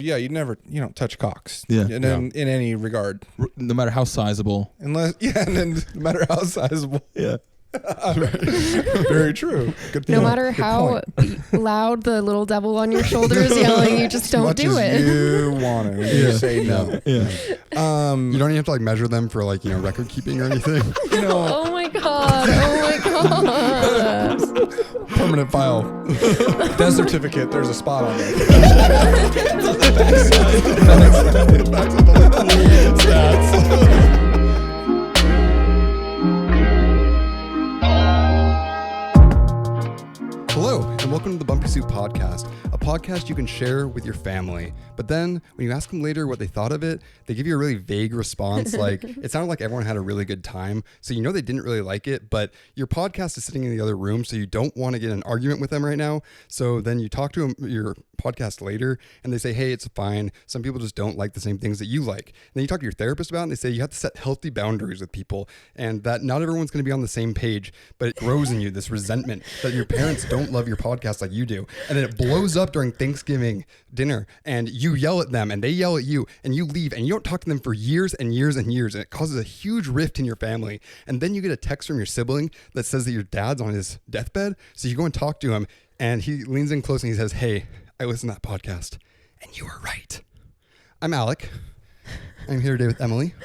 Yeah, you don't touch cocks. Yeah. In any regard. No matter how sizable. And then no matter how sizable. Yeah. Very true. Good point. No matter how loud the little devil on your shoulder is yelling, you just don't do it. You want it. You say no. Yeah. You don't even have to like measure them for like, record keeping or anything. Oh my god. Oh my god. Permanent file. Death certificate. There's a spot on it. Hello, and welcome to the Bumpy Soup Podcast, a podcast you can share with your family. But then, when you ask them later what they thought of it, they give you a really vague response, like, it sounded like everyone had a really good time, so you know they didn't really like it, but your podcast is sitting in the other room, so you don't want to get in an argument with them right now. So then you talk to them, your podcast later, and they say, hey, it's fine. Some people just don't like the same things that you like. And then you talk to your therapist about it, and they say you have to set healthy boundaries with people, and that not everyone's going to be on the same page, but it grows in you, this resentment that your parents don't love your podcast like you do. And then it blows up during Thanksgiving dinner, and you yell at them, and they yell at you, and you leave, and you don't talk to them for years and years and years, and it causes a huge rift in your family. And then you get a text from your sibling that says that your dad's on his deathbed, so you go and talk to him, and he leans in close and he says, hey, I listened to that podcast, and you were right. I'm Alec. I'm here today with Emily.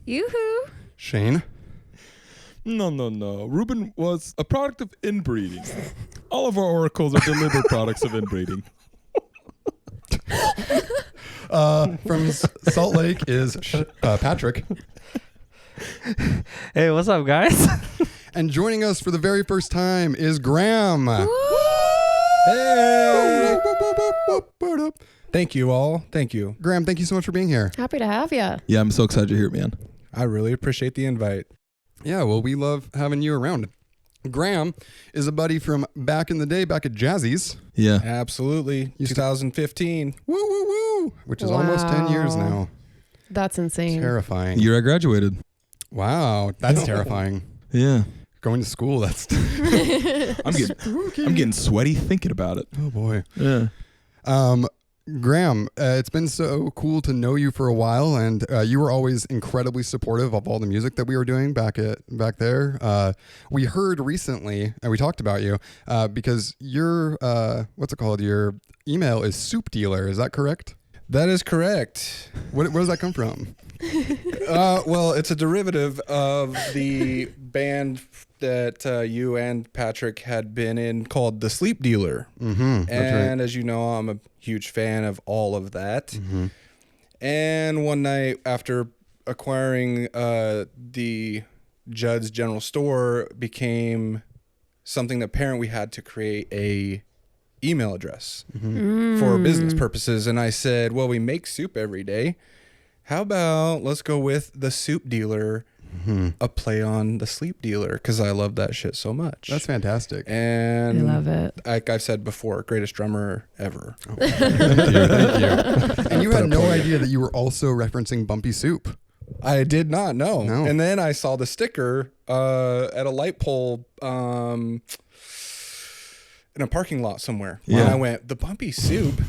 Yoo-hoo. Shane. No. Reuben was a product of inbreeding. All of our oracles are deliberate products of inbreeding. From Salt Lake is Patrick. Hey, what's up, guys? And joining us for the very first time is Graham. Hey! Thank you all. Thank you. Graham, thank you so much for being here. Happy to have you. Yeah, I'm so excited you're here, man. I really appreciate the invite. Yeah, well, we love having you around. Graham is a buddy from back in the day, back at Jazzy's. Yeah. Absolutely. 2015. Woo, woo, woo. Which is almost 10 years now. That's insane. Terrifying. Year I graduated. Wow, that's terrifying. Yeah. Going to school, that's... I'm getting sweaty thinking about it. Oh, boy. Yeah. Graham, it's been so cool to know you for a while, and you were always incredibly supportive of all the music that we were doing back there. We heard recently, and we talked about you, because your, what's it called? Your email is Soup Dealer, is that correct? That is correct. Where does that come from? Well, it's a derivative of the band that you and Patrick had been in called The Sleep Dealer. Mm-hmm, and as you know, I'm a huge fan of all of that. Mm-hmm. And one night after acquiring the Judd's General Store became something apparent, we had to create a email address for business purposes. And I said, well, we make soup every day. How about let's go with The Soup Dealer, a play on The Sleep Dealer, because I love that shit so much. That's fantastic. And I love it. Like I've said before, greatest drummer ever. Oh, thank you. And you had no idea that you were also referencing Bumpy Soup. I did not know. No. And then I saw the sticker at a light pole in a parking lot somewhere. Yeah. And I went, the Bumpy Soup?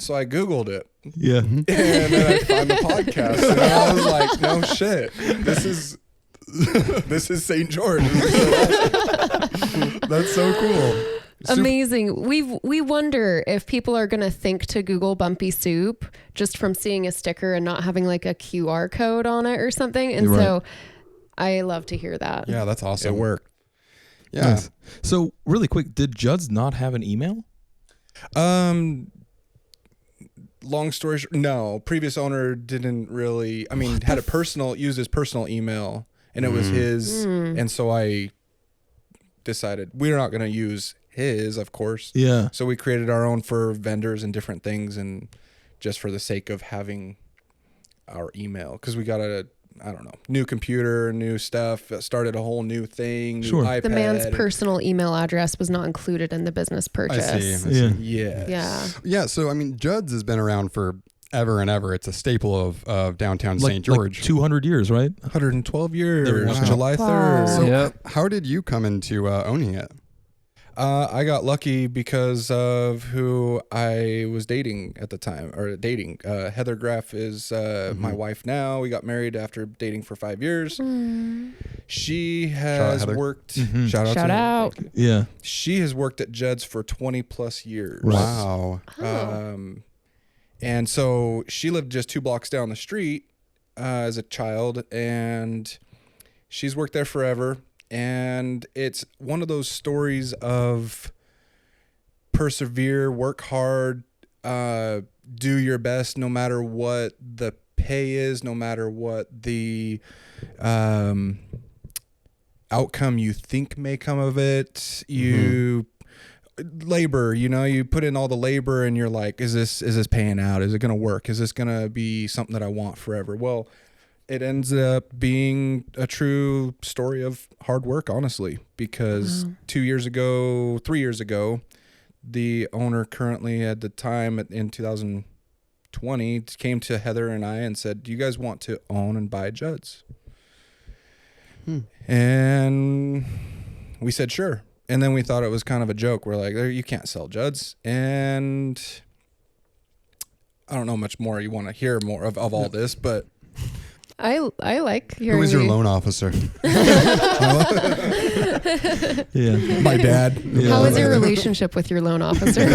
So I Googled it. Yeah. And then I found the podcast. And I was like, no shit. This is St. George. That's so cool. Amazing. We wonder if people are going to think to Google Bumpy Soup just from seeing a sticker and not having like a QR code on it or something. And You're so I love to hear that. Yeah, that's awesome. It worked. Yeah. Nice. So really quick, did Judd's not have an email? Long story short, no. Previous owner didn't really, had used his personal email, and it was his. And so I decided we're not going to use his, of course. Yeah. So we created our own for vendors and different things, and just for the sake of having our email, because we got a new computer, new stuff, started a whole new thing, new iPad. The man's personal email address was not included in the business purchase. I see. Yeah. Yeah. Yeah, so Judd's has been around for ever and ever. It's a staple of downtown St. George. Like 200 years, right? 112 years, Wow. July 3rd. So Yep. how did you come into owning it? I got lucky because of who I was dating at the time, Heather Graff is my wife now. We got married after dating for 5 years. She has worked. Shout out. Yeah. She has worked at Judd's for 20 plus years. Right. Wow. And so she lived just 2 blocks down the street as a child, and she's worked there forever. And it's one of those stories of persevere, work hard, do your best no matter what the pay is, no matter what the outcome you think may come of it. Labor, you put in all the labor and you're like, is this paying out? Is it going to work? Is this going to be something that I want forever? Well, it ends up being a true story of hard work, honestly, because 3 years ago, the owner currently at the time in 2020 came to Heather and I and said, do you guys want to own and buy Judd's? And we said, sure. And then we thought it was kind of a joke. We're like, you can't sell Judd's. And I don't know much more you want to hear more of all this, but I like hearing. Who is your loan officer? Yeah. my dad. How is your relationship with your loan officer?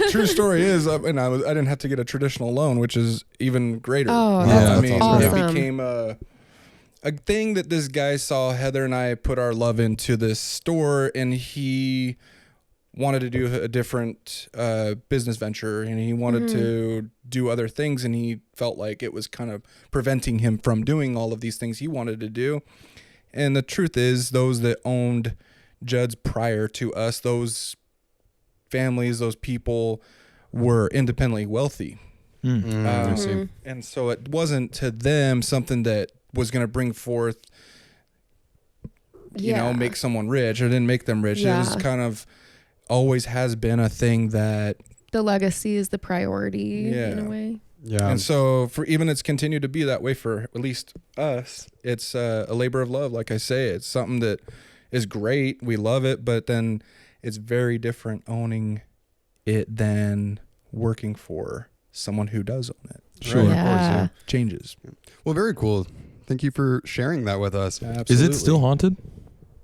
True story is, I didn't have to get a traditional loan, which is even greater. Oh, that's awesome. It became a thing that this guy saw Heather and I put our love into this store, and he wanted to do a different business venture, and he wanted to do other things, and he felt like it was kind of preventing him from doing all of these things he wanted to do. And the truth is, those that owned Judd's prior to us, those families, those people were independently wealthy. And so it wasn't to them something that was going to bring forth, make someone rich. It didn't make them rich. It was kind of always has been a thing that the legacy is the priority in a way. Yeah. And so it's continued to be that way for at least us. It's a labor of love. Like I say, it's something that is great. We love it, but then it's very different owning it than working for someone who does own it. Sure. Right, Yeah. of course, yeah. Changes. Well, very cool. Thank you for sharing that with us. Absolutely. Is it still haunted?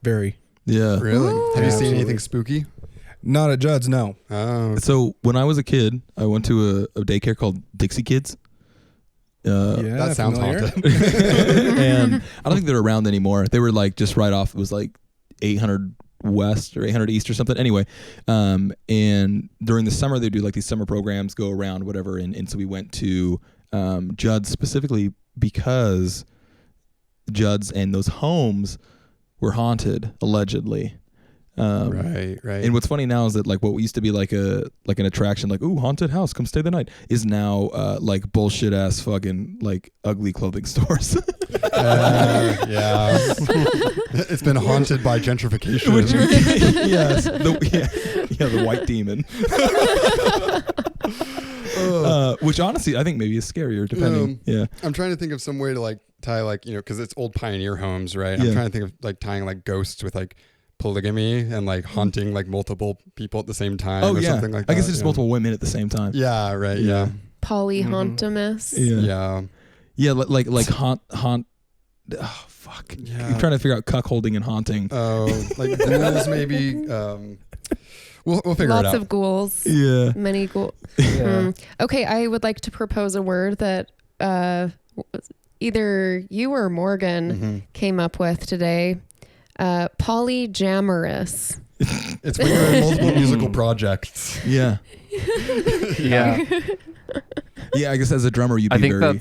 Very. Yeah. Really? Ooh. Have you seen Absolutely. anything spooky? Not at Judd's, no. Oh. So when I was a kid, I went to a daycare called Dixie Kids. That sounds familiar. haunted. And I don't think they're around anymore. They were like just right off. It was like 800 West or 800 East or something. Anyway, and during the summer they do like these summer programs, go around, whatever. And so we went to Judd's specifically because Judd's and those homes were haunted allegedly. Right. And what's funny now is that like what used to be like an attraction, like, ooh, haunted house, come stay the night, is now like bullshit ass fucking like ugly clothing stores. Yeah. It's been haunted by gentrification. Yes. The white demon. Which honestly I think maybe is scarier depending. I'm trying to think of some way to like tie like, because it's old pioneer homes, right? I'm trying to think of like tying like ghosts with like polygamy and like haunting like multiple people at the same time or something like that. I guess it's multiple women at the same time. Yeah, right. Yeah. Polyhauntimus. Yeah, like haunt. Oh fuck! Yeah. I'm trying to figure out cuckolding and haunting. Oh, like ghouls maybe. We'll figure it out. Lots of ghouls. Yeah. Many ghouls. Yeah. Okay, I would like to propose a word that either you or Morgan came up with today. Polyjamorous. It's when you're in multiple musical projects. Yeah. Yeah. Yeah, I guess as a drummer you'd be I think very...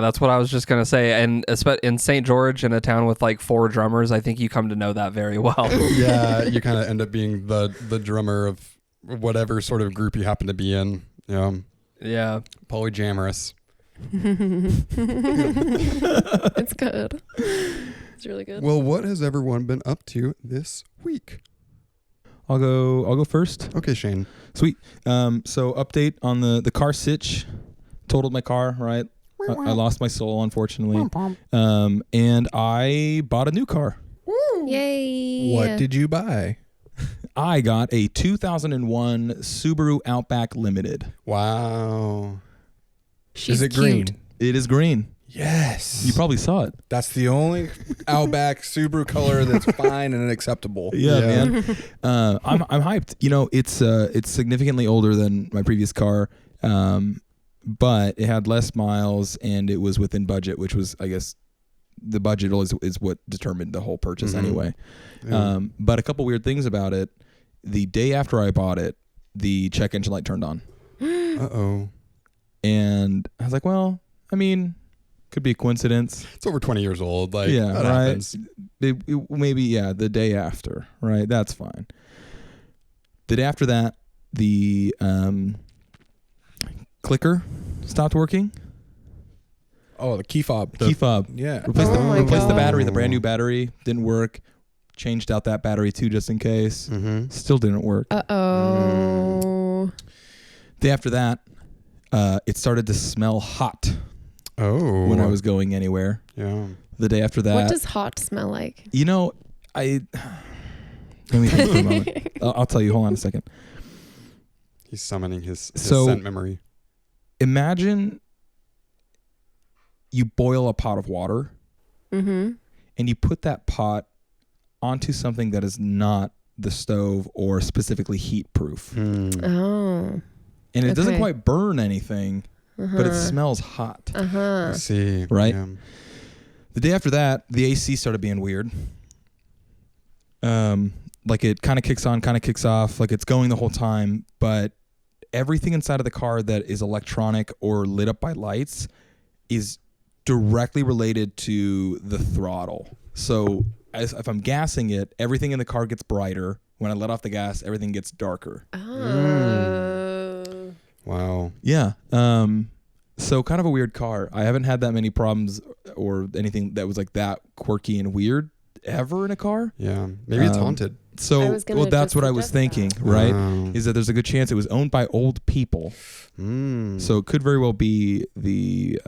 that's what I was just gonna say. And in St. George, in a town with like 4 drummers, I think you come to know that very well. Yeah, you kind of end up being the drummer of whatever sort of group you happen to be in. Yeah. Polyjamorous. It's good. It's really good. Well, what has everyone been up to this week? I'll go first. Okay, Shane. Sweet. So update on the car sitch. Totaled my car, right? I lost my soul, unfortunately. And I bought a new car. Yay. What did you buy? I got a 2001 Subaru Outback Limited. Wow. She's Is it cute. green? It is green. Yes. You probably saw it. That's the only Outback Subaru color that's fine and acceptable. Yeah, Yeah. man. I'm hyped. You know, it's significantly older than my previous car, but it had less miles and it was within budget, which was, I guess, the budget is what determined the whole purchase anyway. Yeah. But a couple weird things about it. The day after I bought it, the check engine light turned on, Uh-oh. and I was like, well, I mean, could be a coincidence. It's over 20 years old. Like, Yeah, that right. happens. Maybe, yeah, the day after, right? That's fine. The day after that, the clicker stopped working. Oh, the key fob. Key fob. Yeah. Replaced, Oh my replaced the God. battery. The brand new battery didn't work. Changed out that battery too, just in case. Mm-hmm. Still didn't work. Uh-oh. Day after that, it started to smell hot Oh. when I was going anywhere. Yeah. The day after that, What does hot smell like? you know, let me think for a moment. I'll tell you. Hold on a second. He's summoning his So- scent memory. Imagine you boil a pot of water Mm-hmm. and you put that pot onto something that is not the stove or specifically heat proof. Mm. Oh. And it doesn't Okay. quite burn anything, but it smells hot. Uh-huh. I see. Right? Yeah. The day after that, the AC started being weird. Like it kind of kicks on, kind of kicks off, like it's going the whole time, but everything inside of the car that is electronic or lit up by lights is directly related to the throttle. So if I'm gassing it, everything in the car gets brighter. When I let off the gas, everything gets darker. Oh. Wow. Yeah. So kind of a weird car. I haven't had that many problems or anything that was like that quirky and weird ever in a car. Yeah. Maybe it's haunted. I So, was gonna well, that's just what I was suggest thinking, that. right? Wow. Is that there's a good chance it was owned by old people. Mm. So it could very well be the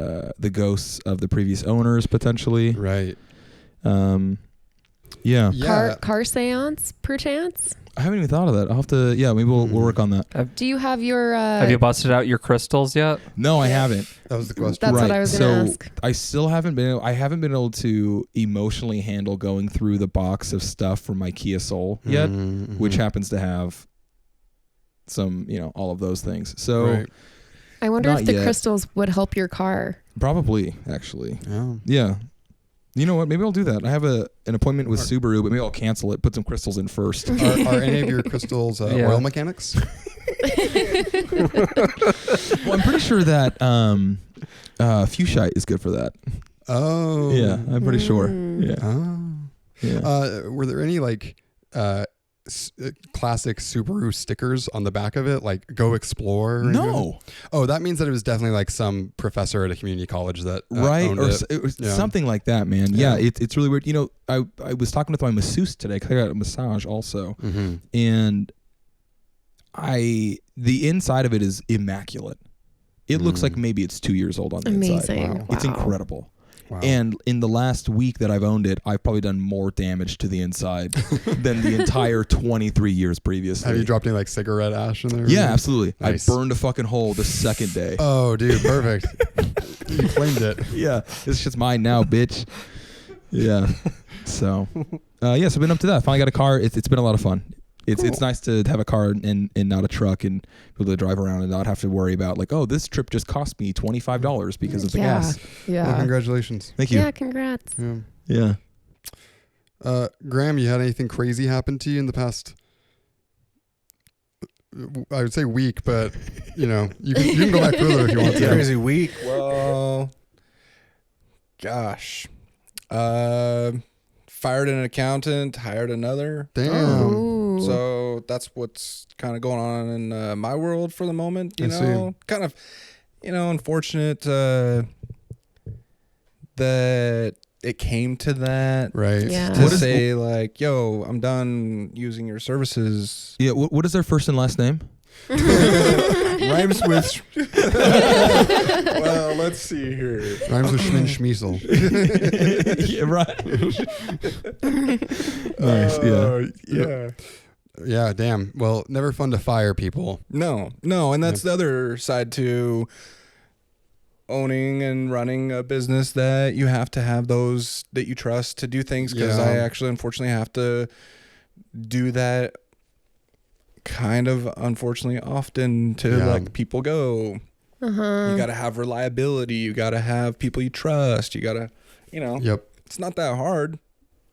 ghosts of the previous owners potentially. Right. Yeah. Yeah. Car seance, perchance? I haven't even thought of that. I'll have to. Yeah, maybe we'll work on that. Do you have your... Have you busted out your crystals yet? No, I haven't. That was the question. That's what Right. I was going to So ask. I still haven't been. I haven't been able to emotionally handle going through the box of stuff from my Kia Soul yet, Mhm. which happens to have some, all of those things. So Right. I wonder not if the yet. crystals would help your car. probably actually, Yeah. yeah. You know what? Maybe I'll do that. I have an appointment with Subaru, but maybe I'll cancel it. Put some crystals in first. Are any of your crystals Yeah. oil mechanics? Well, I'm pretty sure that fuchsite is good for that. Oh. Yeah, I'm pretty sure. Mm. Yeah. Oh. Yeah. Were there any classic Subaru stickers on the back of it, like "Go Explore"? or anything? No. Oh, that means that it was definitely like some professor at a community college that Right, owned or it. it was Yeah. something like that, man. Yeah, Yeah. it's really weird. I was talking with my masseuse today because I got a massage also, Mm-hmm. and the inside of it is immaculate. It looks like maybe it's 2 years old on the inside. Amazing. Wow. It's Wow. incredible. Wow. And in the last week that I've owned it, I've probably done more damage to the inside than the entire 23 years previously. Have you dropped any like cigarette ash in there? Yeah, absolutely. Nice. I burned a fucking hole the second day. Oh, dude, perfect. You claimed it. Yeah, this shit's mine now, bitch. Yeah. So, so I've been up to that. Finally got a car. It's been a lot of fun. It's nice to have a car and not a truck and be able to drive around and not have to worry about like, oh, this trip just cost me $25 because of the gas. Yeah. Well, congratulations. Thank you. Yeah, congrats. Yeah. Yeah. Graham, you had anything crazy happen to you in the past? I would say week, but you can go back further if you want to. Crazy week. Well, gosh. Fired an accountant, hired another. Damn. Ooh. So that's what's kind of going on in my world for the moment. I see. Kind of, unfortunate that it came to that. Right. Yeah. To What is- say like, yo, I'm done using your services. Yeah. What is their first and last name? Right. Rhymes with. Well, let's see here. Rhymes with Schmin Schmiesel. Yeah, right. Nice. Yeah. Yeah, damn. Well, never fun to fire people. No, and that's the other side to owning and running a business, that you have to have those that you trust to do things, because I actually unfortunately have to do that kind of unfortunately often to let people go. You got to have reliability, you got to have people you trust, you got to, it's not that hard.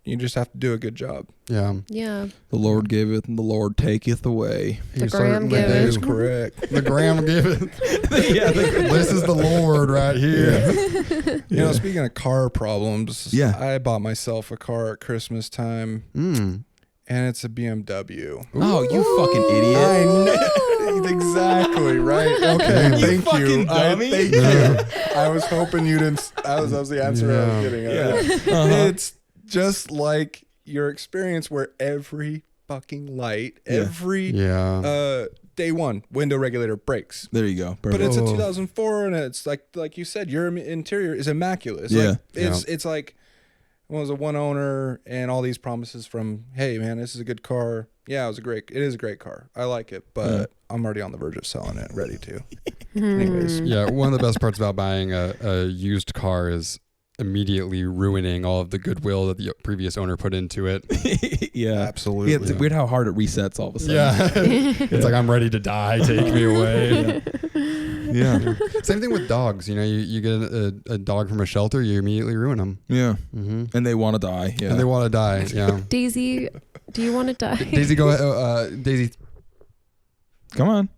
You just have to do a good job. Yeah. The Lord giveth and the Lord taketh away. The Graham giveth. That is correct. The Graham giveth. This is the Lord right here. Speaking of car problems, I bought myself a car at Christmas time, and it's a BMW. Oh, you fucking idiot. I know. Exactly, right? Okay, thank you. Thank you. I was hoping you didn't. That was the answer I was getting at. It's just like your experience where every fucking light, every day one window regulator breaks. There you go. Perfect. But it's a 2004, and it's like you said, your interior is immaculate. It's like, well, it was a one owner, and all these promises from, hey man, this is a good car. Yeah, it is a great car. I like it, but I'm already on the verge of selling it, ready to. Anyways. Yeah, one of the best parts about buying a used car is immediately ruining all of the goodwill that the previous owner put into it. Yeah, absolutely. Yeah, it's weird how hard it resets all of a sudden. Yeah. It's like, I'm ready to die, take me away. Yeah. Same thing with dogs. You get a dog from a shelter, you immediately ruin them. Yeah. And they want to die. Yeah. And they want to die. Yeah. Daisy, do you want to die? Daisy, go ahead. Daisy, come on.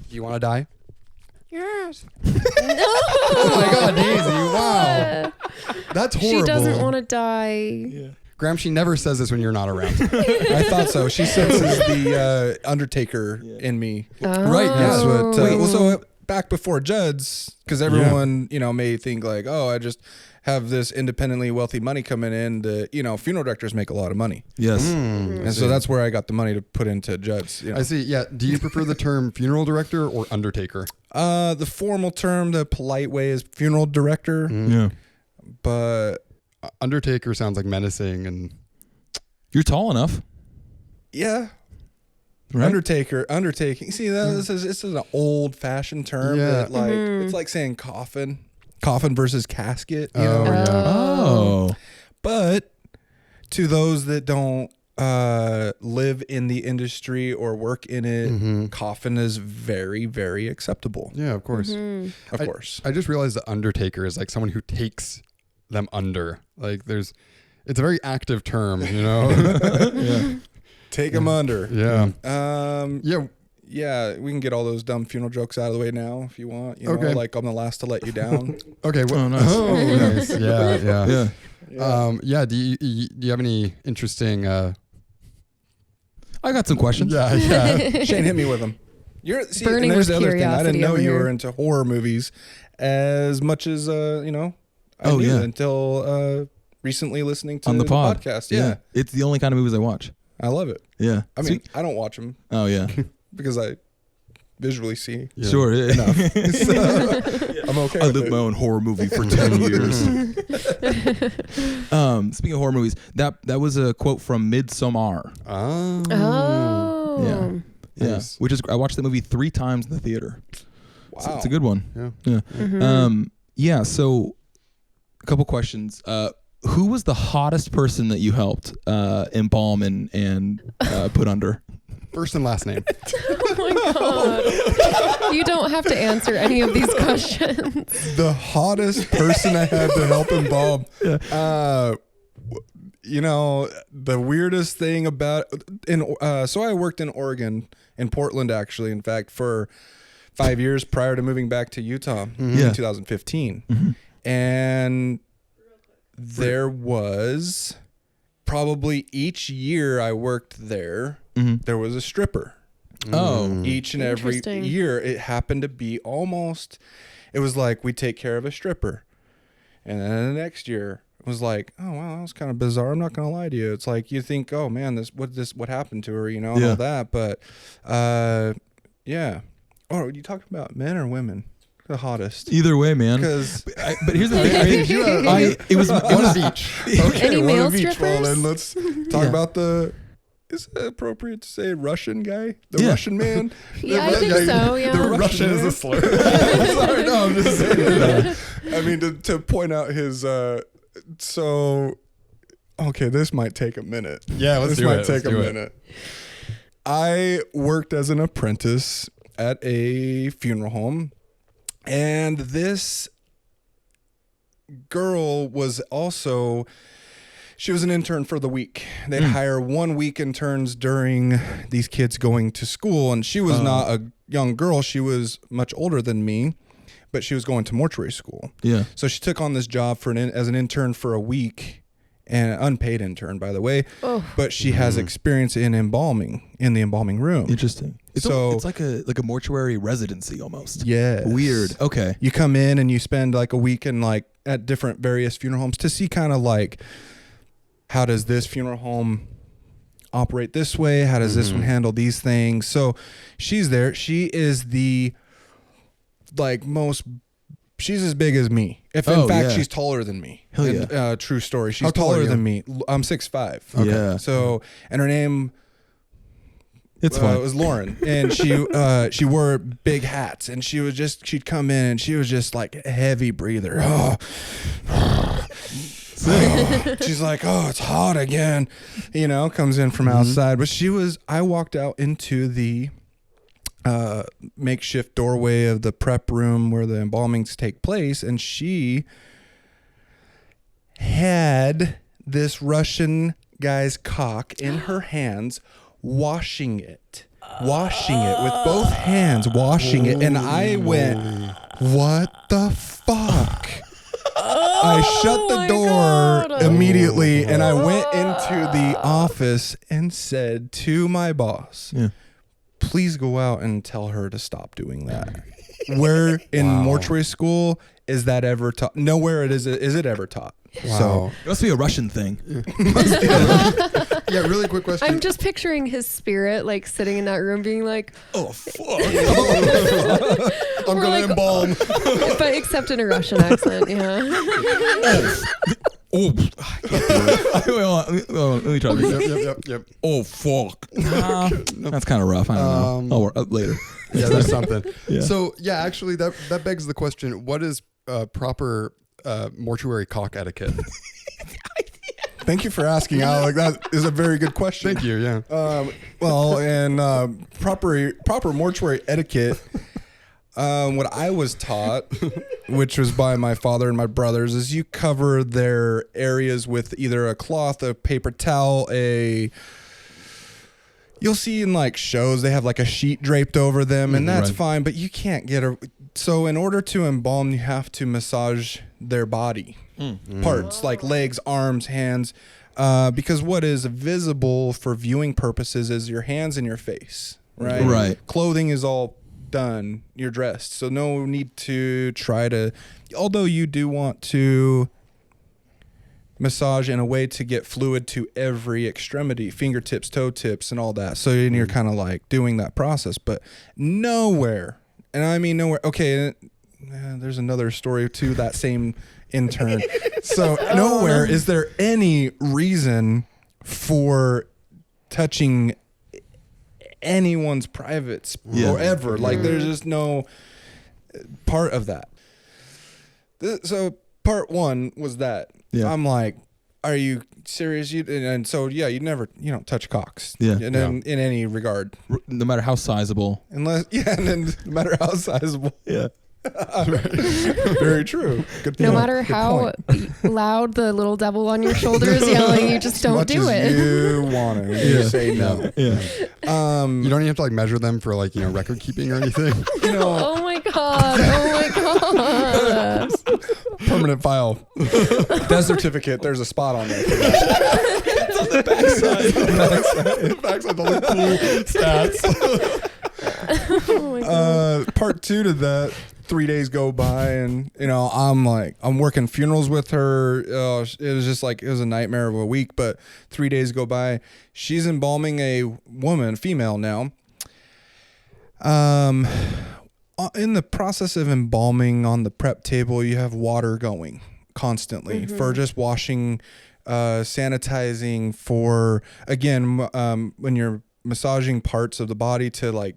Do you want to die? Yes. No. Oh my God, Daisy! Wow, that's horrible. She doesn't want to die. Yeah. Graham, she never says this when you're not around. I thought so. She senses the undertaker in me. Oh. Right? That's Yeah. what. So back before Judd's, because everyone may think like, oh, I just have this independently wealthy money coming in. Funeral directors make a lot of money. Yes. And so that's where I got the money to put into Judd's. I see. Yeah. Do you prefer the term funeral director or undertaker? The formal term, the polite way, is funeral director. Yeah. But undertaker sounds like menacing, and you're tall enough. Yeah. Right? Undertaking. See, this is an old fashioned term that it's like saying coffin versus casket. Oh. But to those that don't live in the industry or work in it, coffin is very, very acceptable. Yeah, of course. Of course. I just realized the undertaker is like someone who takes them under. Like it's a very active term, Yeah. Take them under. Yeah. Yeah, we can get all those dumb funeral jokes out of the way now if you want. Okay. Like I'm the last to let you down. Okay. Well, nice. Nice. Yeah. Yeah. Do you have any interesting? I got some questions. Yeah. Shane, hit me with them. Burning there's with the other thing. I didn't know curiosity you over were here. into horror movies as much as I knew until recently listening to on the pod. podcast. Yeah. It's the only kind of movies I watch. I love it. Yeah. I mean, I don't watch them Oh yeah. because I visually see. Yeah. Sure. Yeah. Enough. So, I'm okay. I with lived it. my own horror movie for 10 years. Speaking of horror movies, that was a quote from Midsommar. Oh. Yeah. Yeah. Nice. Which is, I watched the movie 3 times in the theater. Wow. It's a good one. Yeah. Yeah. So a couple questions. Who was the hottest person that you helped embalm and put under? First and last name. Oh my God. You don't have to answer any of these questions. The hottest person I had to help embalm. The weirdest thing about so I worked in Oregon, in Portland actually, in fact, for 5 years prior to moving back to Utah in 2015. And there was probably each year I worked there, there was a stripper. Oh. Each and every Interesting. year it happened to be it was like we take care of a stripper. And then the next year it was like, oh wow, that was kind of bizarre. I'm not gonna lie to you. It's like you think, oh man, what happened to her, and all that. But Oh, are you talking about men or women? The hottest. Either way, man. Because But here's the thing. It was beach. okay, Any one male of each. Well, strippers? then let's talk Yeah. about the. Is it appropriate to say Russian guy? The Russian man? Yeah, I think so. Yeah. The Russian is a slur. Sorry, no, I'm just saying that. I mean, to point out his. Okay, this might take a minute. Yeah, let's this do might it. take Let's a do it. minute. I worked as an apprentice at a funeral home, and this girl was also. She was an intern for the week. They'd hire 1 week interns during these kids going to school. And she was not a young girl. She was much older than me, but she was going to mortuary school. Yeah. So she took on this job as an intern for a week, and an unpaid intern, by the way. Oh. But she has experience in the embalming room. Interesting. It's like a mortuary residency almost. Yes. Weird. Okay. You come in and you spend like a week in like at different various funeral homes to see kind of like, how does this funeral home operate this way? How does this one handle these things? So she's there. She is the she's as big as me. If in fact she's taller than me. Hell yeah. True story. She's How tall are taller you? than me. I'm 6'5". Okay. Yeah. So, and her name It's fine. was Lauren, and she wore big hats, and she'd come in and she was just like a heavy breather. She's like, oh, it's hot again, comes in from outside. But I walked out into the makeshift doorway of the prep room where the embalmings take place, and she had this Russian guy's cock in her hands, washing it with both hands, washing it. And I went, what the fuck? I shut the door immediately, and I went into the office and said to my boss, please go out and tell her to stop doing that. Where in mortuary school is that ever taught? Nowhere is it ever taught. Wow. So It must be a Russian thing. Yeah, really quick question. I'm just picturing his spirit like sitting in that room being like, Oh fuck! I'm gonna embalm. but except in a Russian accent. Yeah. Oh, I can't do it. Let me try this. Yep. Oh fuck! Nah, that's kind of rough. I don't know. I'll work later. Yeah, there's something. Yeah. So yeah, actually, that begs the question: what is proper mortuary cock etiquette? thank you for asking, Alec. That is a very good question. Thank you. Yeah. Proper mortuary etiquette. What I was taught, which was by my father and my brothers, is you cover their areas with either a cloth, a paper towel, you'll see in like shows, they have like a sheet draped over them, and that's fine, but you can't so in order to embalm, you have to massage their body parts, like legs, arms, hands, because what is visible for viewing purposes is your hands and your face, right? Right. Clothing is all done, you're dressed, so no need to try to, although you do want to massage in a way to get fluid to every extremity, fingertips, toe tips, and all that, so you're kind of like doing that process, but nowhere, and I mean nowhere, okay, there's another story to that same intern. So nowhere is there any reason for touching anyone's privates or ever. Like there's just no part of that. So part one was that. Yeah. I'm like, are you serious? And so yeah, you don't touch cocks. Yeah. In any regard. No matter how sizable. And then no matter how sizable. Yeah. Very true. Good No point. matter Good how point. loud the little devil on your shoulder is yelling, you just don't Much do as it. you want to. You say no. Yeah. You don't even have to like measure them for like record keeping or anything. Oh my god! Oh my god! Permanent file. Death certificate. There's a spot on there for that. It's on the backside. Backside the little cool stats. Oh my god! Part two to that. 3 days go by, and I'm working funerals with her. It was just like it was a nightmare of a week. But 3 days go by. She's embalming a woman, female now. in the process of embalming on the prep table, you have water going constantly for just washing, sanitizing, for, again, when you're massaging parts of the body to like,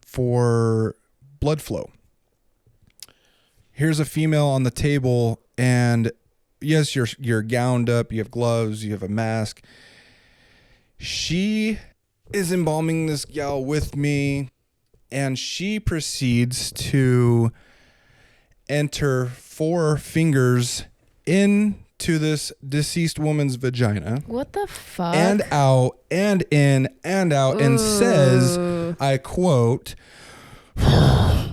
for blood flow. Here's a female on the table, and yes, you're gowned up, you have gloves, you have a mask. She is embalming this gal with me, and she proceeds to enter 4 fingers into this deceased woman's vagina. What the fuck? And out and in and out, and says, I quote,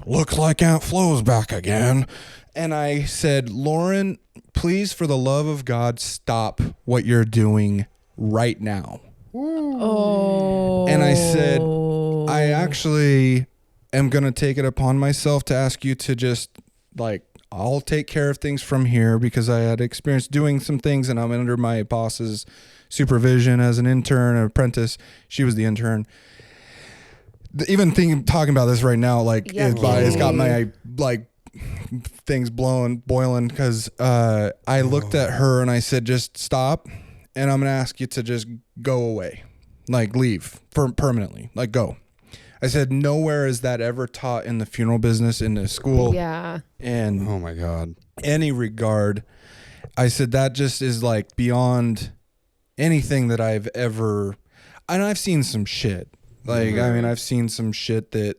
"Looks like Aunt Flo's back again." And I said, "Lauren, please, for the love of God, stop what you're doing right now." Oh. And I said, "I actually am going to take it upon myself to ask you to just, like, I'll take care of things from here, because I had experience doing some things, and I'm under my boss's supervision as an intern, an apprentice." She was the intern. Even talking about this right now, like, it's got my, like, things boiling, because I looked at her and I said, "Just stop, and I'm going to ask you to just go away, like leave permanently, like go." I said, "Nowhere is that ever taught in the funeral business, in the school." Yeah. And Oh my God. any regard. I said, that just is like beyond anything that I've ever, and I've seen some shit. Like, I mean, I've seen some shit that,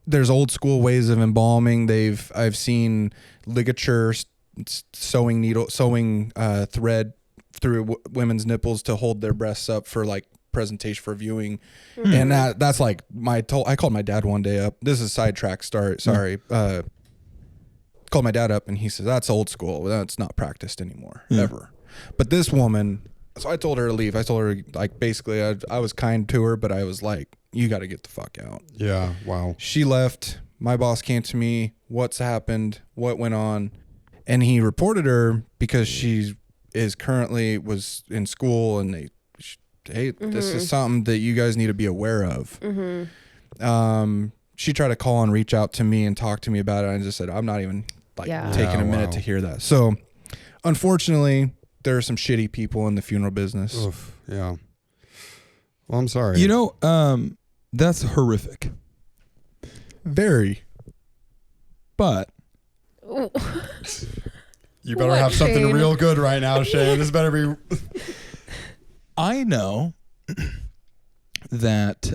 there's old school ways of embalming. I've seen ligature, sewing thread through women's nipples to hold their breasts up for like presentation for viewing. And that's like I called my dad one day up. This is a sidetrack sorry. Called my dad up, and he says, "That's old school. That's not practiced anymore, ever." But this woman, so I told her to leave. I told her, like, basically I was kind to her, but I was like, "You got to get the fuck out." Yeah. Wow. She left. My boss came to me. What's happened? What went on? And he reported her because she was in school, and hey, this is something that you guys need to be aware of. She tried to call and reach out to me and talk to me about it. I just said, I'm not even taking a minute to hear that. So unfortunately, there are some shitty people in the funeral business. Oof, yeah. Well, I'm sorry. You know, that's horrific. Very. But you better have something Shane? real good right now, Shane. This better be. I know that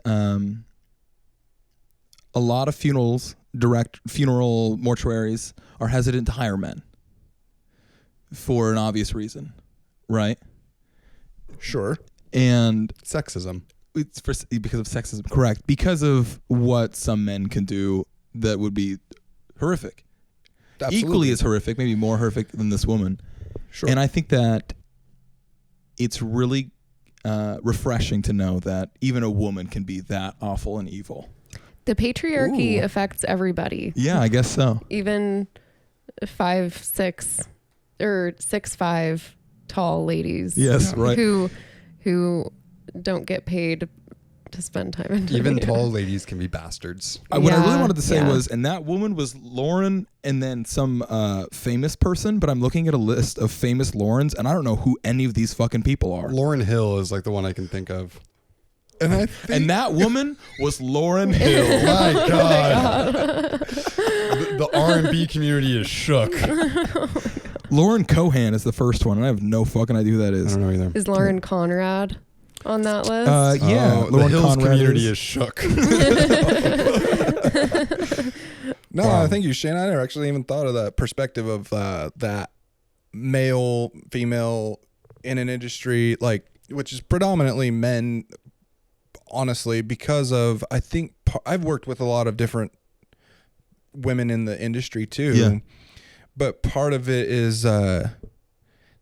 a lot of funeral mortuaries are hesitant to hire men for an obvious reason, right? Sure. And Sexism. it's because of sexism, correct? Because of what some men can do that would be horrific. Absolutely. Equally as horrific, maybe more horrific than this woman. Sure. And I think that it's really refreshing to know that even a woman can be that awful and evil. The patriarchy affects everybody. Yeah, I guess so. Even 5'6" or 6'5" tall ladies. Yes, right. Who don't get paid to spend time in Even tall ladies can be bastards. What I really wanted to say yeah. was, and that woman was Lauren and then some famous person, but I'm looking at a list of famous Laurens and I don't know who any of these fucking people are. Lauren Hill is like the one I can think of. And that woman was Lauren Hill. My God. The R&B community is shook. Lauren Cohan is the first one, and I have no fucking idea who that I is. don't know either. Is Lauren Conrad on that list? Yeah, the Lauren Hills Conrad community is shook. No, Wow. thank you, Shane. I never actually even thought of that perspective of that male, female in an industry, like, which is predominantly men, honestly, because of, I think, I've worked with a lot of different women in the industry too. Yeah. But part of it is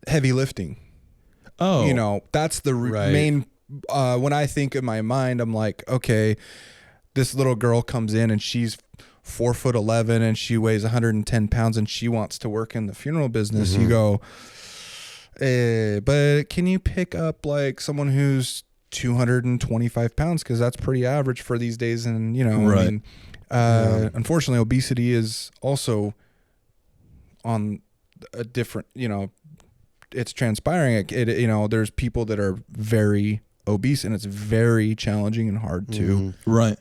heavy lifting. Oh. You know, that's the Right. main, when I think in my mind, I'm like, okay, this little girl comes in and she's 4'11" and she weighs 110 pounds and she wants to work in the funeral business. You go, but can you pick up like someone who's 225 pounds because that's pretty average for these days. And, you know, Right. I mean, unfortunately, obesity is also on a different, you know, it's transpiring. You know, there's people that are very obese and it's very challenging and hard to Right.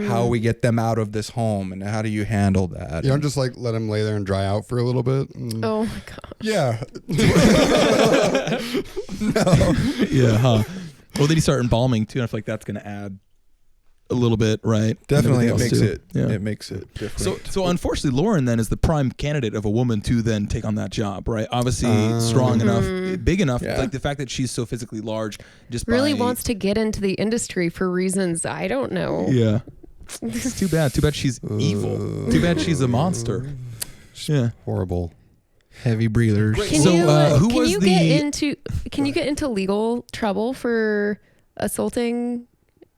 how we get them out of this home and how do you handle that? You don't just like let them lay there and dry out for a little bit. Oh my god. Yeah. Yeah. Huh. Well, then you start embalming too, and I feel like that's going to add a little bit, right? Definitely, it And makes everything else, it. too. It makes it different. So unfortunately, Lauren then is the prime candidate of a woman to then take on that job, right? Obviously, strong enough, big enough. Yeah. Like the fact that she's so physically large, just Really by, wants to get into the industry for reasons I don't know. Yeah. It's too bad. Too bad she's evil. Too bad she's a monster. Yeah. Horrible. Heavy breathers. Can So, you who can was you the- get into legal trouble for assaulting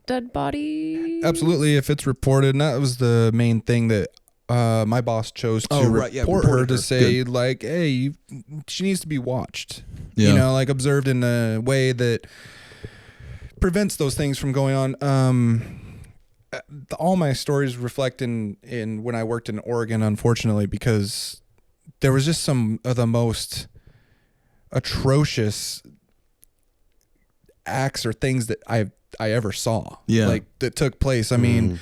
dead body? Absolutely, if it's reported, and that was the main thing that my boss chose to report her reported to her. say, Good. like, hey, she needs to be watched. Yeah. You know, like observed in a way that prevents those things from going on. All my stories reflect in when I worked in Oregon, unfortunately, because there was just some of the most atrocious acts or things that I ever saw. Yeah. Like that took place. I mean,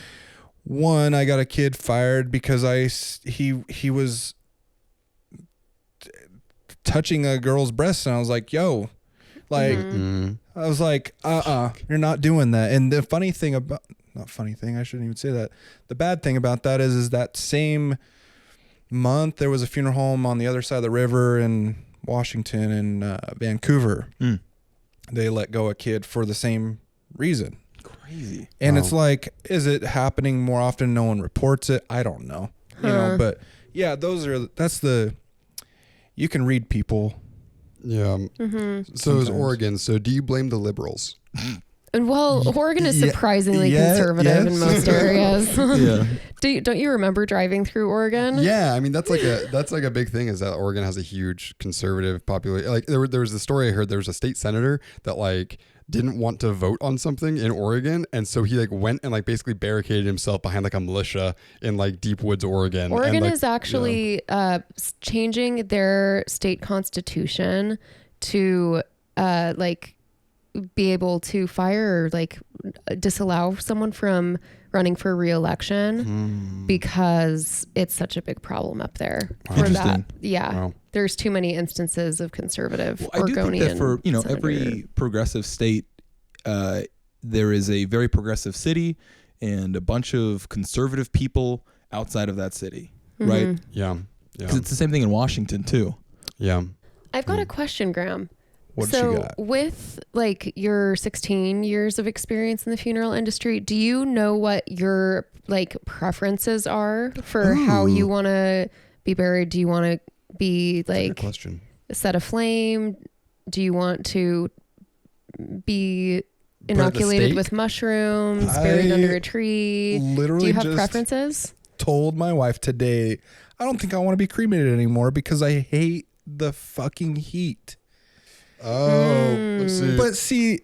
one, I got a kid fired because he was touching a girl's breast, and I was like, yo, like, I was like, you're not doing that. And the funny thing about, not funny thing, I shouldn't even say that. The bad thing about that is that same month, there was a funeral home on the other side of the river in Washington and Vancouver. They let go a kid for the same reason. Crazy. And it's like, is it happening more often? No one reports it. I don't know. You know, but yeah, you can read people. Yeah. So is Oregon. So do you blame the liberals? And well, Oregon is surprisingly yes. conservative in most areas. Yeah. Don't you remember driving through Oregon? Yeah, I mean that's like a big thing is that Oregon has a huge conservative population. Like there was a story I heard. There was a state senator that like didn't want to vote on something in Oregon, and so he like went and like basically barricaded himself behind like a militia in like deep woods Oregon. Oregon and, like, is actually changing their state constitution to like be able to fire or like disallow someone from running for re-election because it's such a big problem up there. For that, Interesting. yeah. Wow. There's too many instances of conservative Well, I do think that for every progressive state, there is a very progressive city and a bunch of conservative people outside of that city, right? Yeah. Because it's the same thing in Washington too. Yeah. I've got a question, Graham. What So you got? with like your 16 years of experience in the funeral industry, do you know what your like preferences are for how you want to be buried? Do you want to be Good like question. set aflame? Do you want to be at the inoculated stake? with mushrooms, buried I under a tree? Do literally you have just preferences? told my wife today, I don't think I want to be cremated anymore because I hate the fucking heat. Oh, let's see. But see,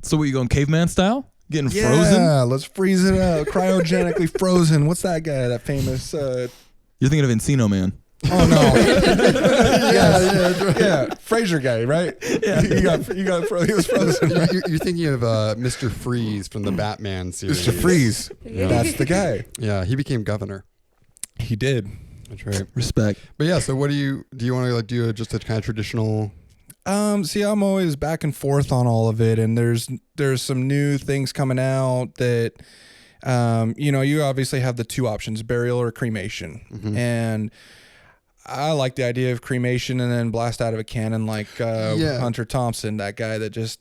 So what, you going caveman style? Getting yeah, frozen? let's freeze it out. Cryogenically frozen. What's that guy? That famous You're thinking of Encino Man. oh no. yeah. Fraser guy, right? Yeah. He was frozen. Right? You're thinking of Mr. Freeze from the Batman series. Mr. Freeze. That's the guy. Yeah, he became governor. He did. That's right. Respect. But yeah, so what do you want to like do just a kind of traditional? See, I'm always back and forth on all of it, and there's some new things coming out that, you obviously have the two options, burial or cremation, and I like the idea of cremation and then blast out of a cannon like Hunter Thompson, that guy that just,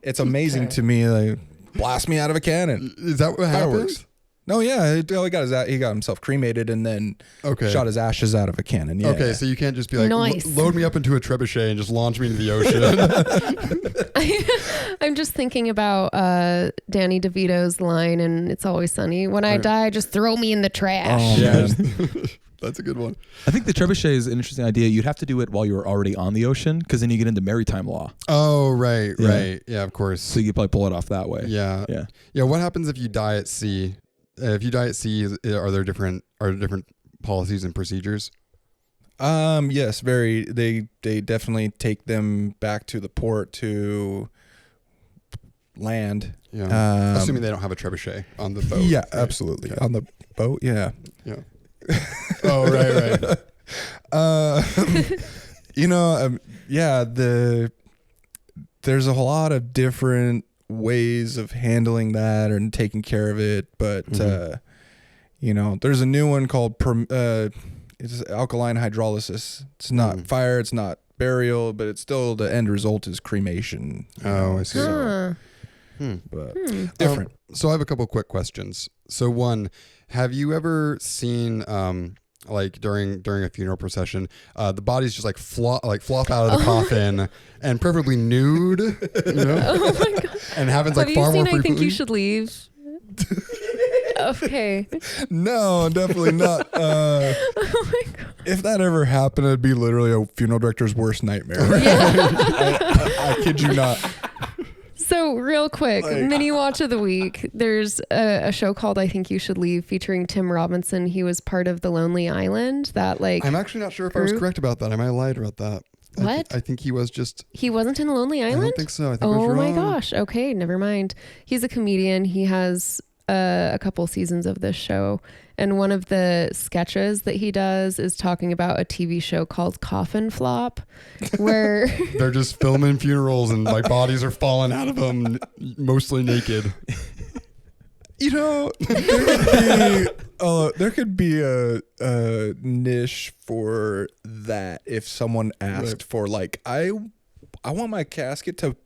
it's amazing to me, like blast me out of a cannon. Is that what Fireworks. happened? No, yeah, he got himself cremated and then shot his ashes out of a cannon. Yeah. Okay, so you can't just be like, Nice. load me up into a trebuchet and just launch me into the ocean. I'm just thinking about Danny DeVito's line in It's Always Sunny. When I die, just throw me in the trash. Oh, man. That's a good one. I think the trebuchet is an interesting idea. You'd have to do it while you're already on the ocean, because then you get into maritime law. Oh, right, Yeah. right. Yeah, of course. So you could probably pull it off that way. Yeah. Yeah. Yeah. What happens if you die at sea? If you die at sea, are there different policies and procedures? Yes, very. They definitely take them back to the port to land. Yeah. Assuming they don't have a trebuchet on the boat. Yeah, right? absolutely. Okay. On the boat, yeah. Yeah. Oh, right. Yeah, there's a lot of different ways of handling that and taking care of it, but there's a new one called it's alkaline hydrolysis. It's not fire, it's not burial, but it's still, the end result is cremation. Oh, I see. Huh. But different. So I have a couple quick questions. So one, have you ever seen like during a funeral procession, the bodies just like flop out of the coffin and preferably nude, Oh my god! and happens Have like you far seen more I Think frequently? You Should Leave? Okay. No, definitely not. Oh my god. If that ever happened, it'd be literally a funeral director's worst nightmare. I kid you not. So real quick, Like- mini watch of the week. There's a show called I Think You Should Leave featuring Tim Robinson. He was part of The Lonely Island. That like I'm actually not sure if I was group? correct about that. I might have lied about that. What? I think he was just. he wasn't in The Lonely I Island. don't think so. I think I was Oh wrong. my gosh. Okay, never mind. He's a comedian. He has a couple seasons of this show. And one of the sketches that he does is talking about a TV show called Coffin Flop, where They're just filming funerals and like bodies are falling out of them, mostly naked. There could be a niche for that if someone asked for like, I want my casket to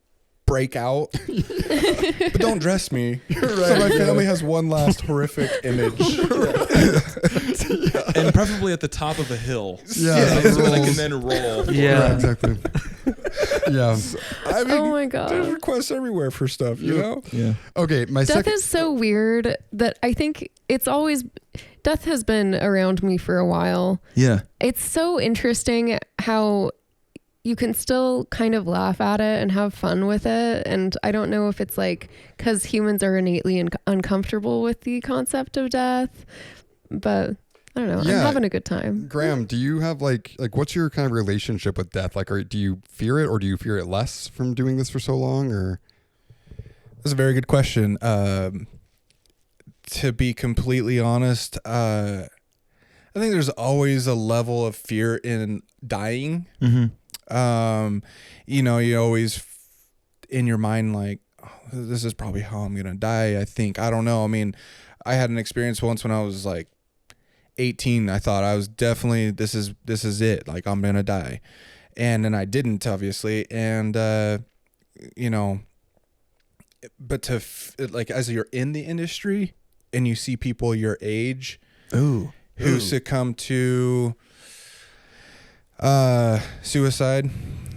break out, but don't dress me. So my family has one last horrific image. And preferably at the top of a hill. Yeah, So they can rolls. then roll. Yeah. Right, exactly. Yeah. I mean, oh my there's god. requests everywhere for stuff, you know? Yeah. Okay, my Death second. is so weird that I think death has been around me for a while. Yeah. It's so interesting how you can still kind of laugh at it and have fun with it. And I don't know if it's like because humans are innately uncomfortable with the concept of death, but I don't know. Yeah. I'm having a good time. Graham, do you have like what's your kind of relationship with death? Like, do you fear it, or do you fear it less from doing this for so long? Or That's a very good question. To be completely honest, I think there's always a level of fear in dying. Mm-hmm. You always in your mind like, oh, this is probably how I'm gonna die. I don't know. I mean, I had an experience once when I was like 18. I thought I was definitely this is it. Like I'm gonna die, and then I didn't, obviously. And but like as you're in the industry and you see people your age who succumb to suicide,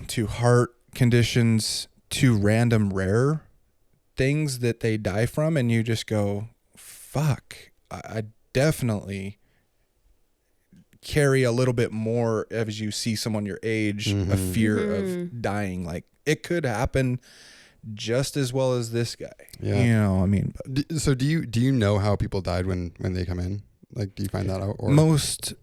to heart conditions, to random rare things that they die from, and you just go, fuck, I definitely carry a little bit more as you see someone your age, a fear of dying. Like it could happen just as well as this guy. Yeah. I mean, so do you know how people died when they come in? Like, do you find that out? Or most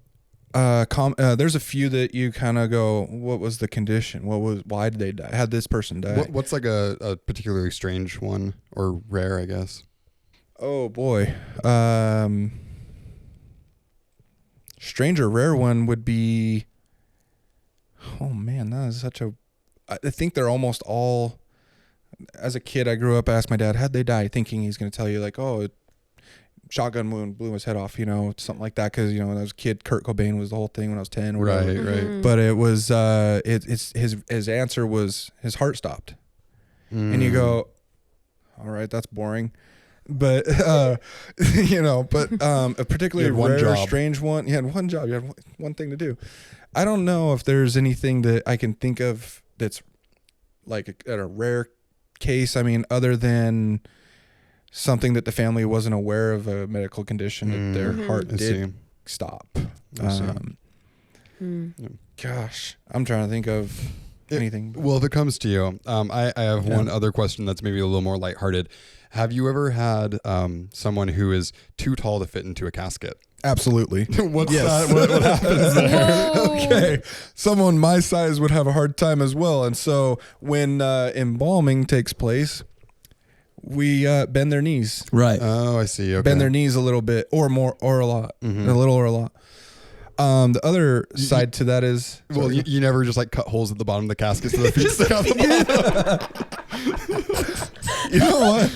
there's a few that you kind of go, what was the condition? Why did they die? Had this person die? what's like a particularly strange one or rare, I guess? Oh boy. Stranger rare one would be, oh man, that is such a, I think they're almost all, as a kid, I grew up, asked my dad, how'd they die? Thinking he's going to tell you like, oh, shotgun wound, blew his head off, something like that. Cause when I was a kid, Kurt Cobain was the whole thing when I was 10 or whatever. Right. But it was, it's his answer was his heart stopped. And you go, all right, that's boring. But, a particularly one rare, job. strange one. You had one job. You had one thing to do. I don't know if there's anything that I can think of that's like a rare case. I mean, other than something that the family wasn't aware of, a medical condition that their heart I see. did stop. I see. Gosh, I'm trying to think of anything. Well, if it comes to you, I have one other question that's maybe a little more lighthearted. Have you ever had someone who is too tall to fit into a casket? Absolutely. What's Yes. that? What happens there? Okay, someone my size would have a hard time as well. And so when embalming takes place, we bend their knees. Right. Oh, I see. Okay. Bend their knees a little bit, or more, or a lot, a little or a lot. The other side to that is, Well, you never just like cut holes at the bottom of the casket so the feet stick out the bottom. you know what?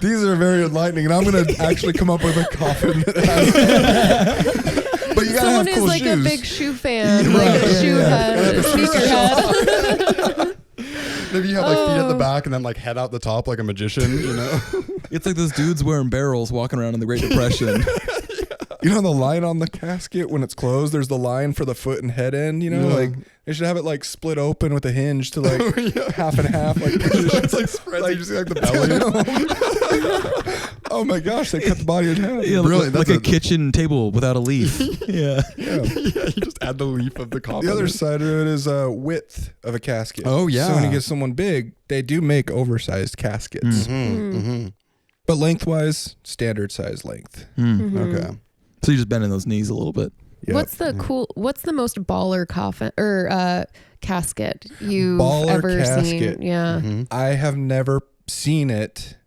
These are very enlightening, and I'm going to actually come up with a coffin that has. But you gotta Someone have is cool like shoes. a big shoe fan, like a shoe head, sneaker head. Maybe you have like feet at the back and then like head out the top like a magician, you know? It's like those dudes wearing barrels walking around in the Great Depression. You know the line on the casket when it's closed? There's the line for the foot and head end. You know, like they should have it like split open with a hinge to like half and half. Like It's like spread, so you just see like the belly. oh my gosh, they cut the body in half. Yeah, Brilliant. like That's a kitchen table without a leaf. Yeah. Yeah. Yeah, you just add the leaf of the coffin. The other side of it is width of a casket. Oh, yeah. So when you get someone big, they do make oversized caskets. Mm-hmm. But lengthwise, standard size length. Okay. So you're just bending those knees a little bit. Yep. What's the most baller coffin or casket you've Baller ever casket. seen? Yeah. I have never seen it.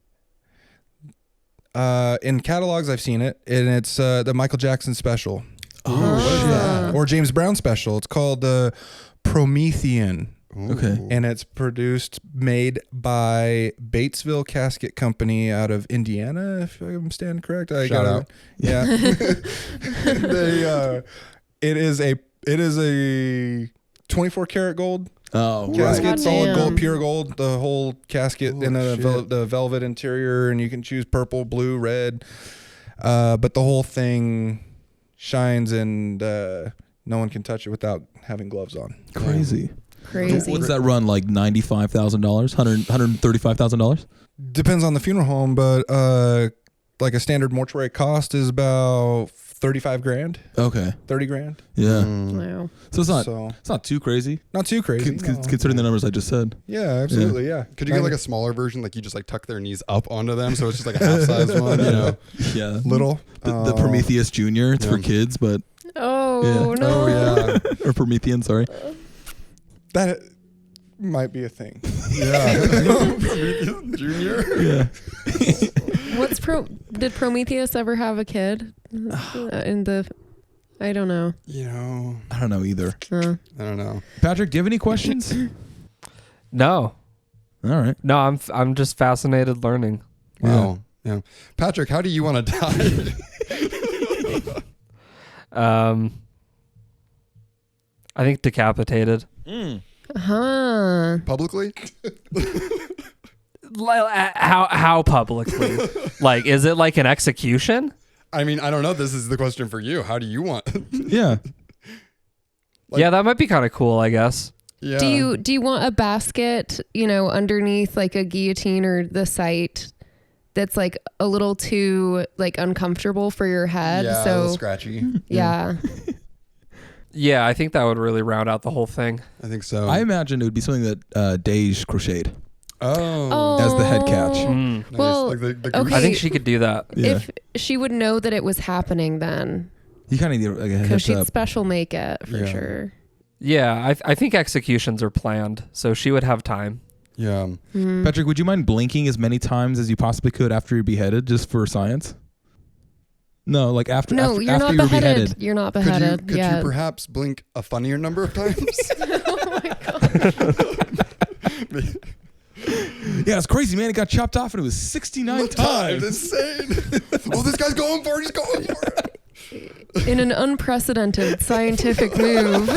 In catalogs, I've seen it, and it's the Michael Jackson special. Oh, shit. that? Or James Brown special. It's called Promethean. Okay. And it's made by Batesville Casket Company out of Indiana, if I'm standing correct. Shout out. Yeah. It is a 24 karat gold Oh, casket, right. solid Goddamn. gold, pure gold, the whole casket in the velvet interior, and you can choose purple, blue, red. But the whole thing shines, and no one can touch it without having gloves on. Crazy. Crazy. What's that run like? $95,000, $135,000. Depends on the funeral home, but like a standard mortuary cost is about 35 grand, Okay. 30 grand. Yeah. Wow. So So it's not too crazy. not too crazy. no. Considering the numbers I just said. Yeah, absolutely. Yeah. Could you get like a smaller version? Like you just like tuck their knees up onto them, so it's just like a half size one, you know? Yeah. little The Prometheus Junior. It's for kids, but Oh Yeah. no. Oh yeah. or Promethean. Sorry. that might be a thing. Yeah. Junior. Yeah. Did Prometheus ever have a kid? I don't know. You know, I don't know either. I don't know. Patrick, do you have any questions? No, All right. no, I'm just fascinated learning. Wow. Yeah. Patrick, how do you want to die? I think decapitated. Huh. Publicly? How publicly? Like, is it like an execution? I mean, I don't know. This is the question for you. How do you want? Yeah. Yeah, that might be kind of cool, I guess. Yeah. Do you want a basket, underneath like a guillotine or the site that's like a little too like uncomfortable for your head? Yeah, a so little scratchy. yeah. Yeah, I think that would really round out the whole thing. I think so. I imagine it would be something that Dej crocheted. Oh. As the head catch. Mm. Nice. Well, Like the okay. I think she could do that. Yeah. If she would know that it was happening then, You kind of need like a because heads she'd up. special make it for Yeah. sure. Yeah, I think executions are planned, so she would have time. Yeah. Patrick, would you mind blinking as many times as you possibly could after you're beheaded, just for science? No, like after No, after, you're after not you're beheaded. beheaded. You're not Could beheaded. you yeah. perhaps blink a funnier number of times? Oh my god. Yeah, it's crazy, man. It got chopped off and it was 69 times. Insane. Oh, this guy's going for it. He's going for it. In an unprecedented scientific move.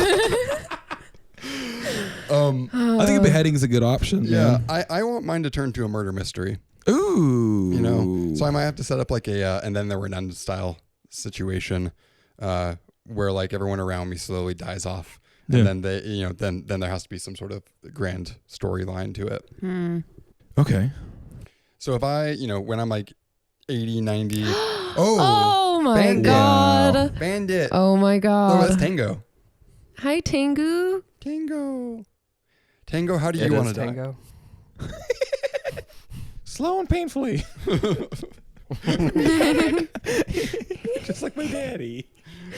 I think a beheading is a good option. Yeah. man. I want mine to turn to a murder mystery. Ooh. You know, so I might have to set up like a and then there were none style situation where like everyone around me slowly dies off, and Yeah. then they then there has to be some sort of grand storyline to it. Okay. So if I when I'm like 80, 90, Oh my Bandit. god. Bandit. Oh my Oh, god. that's Tango. Hi, Tengu. Tango, how do you want to die? Tango. Slow and painfully. Just like my daddy.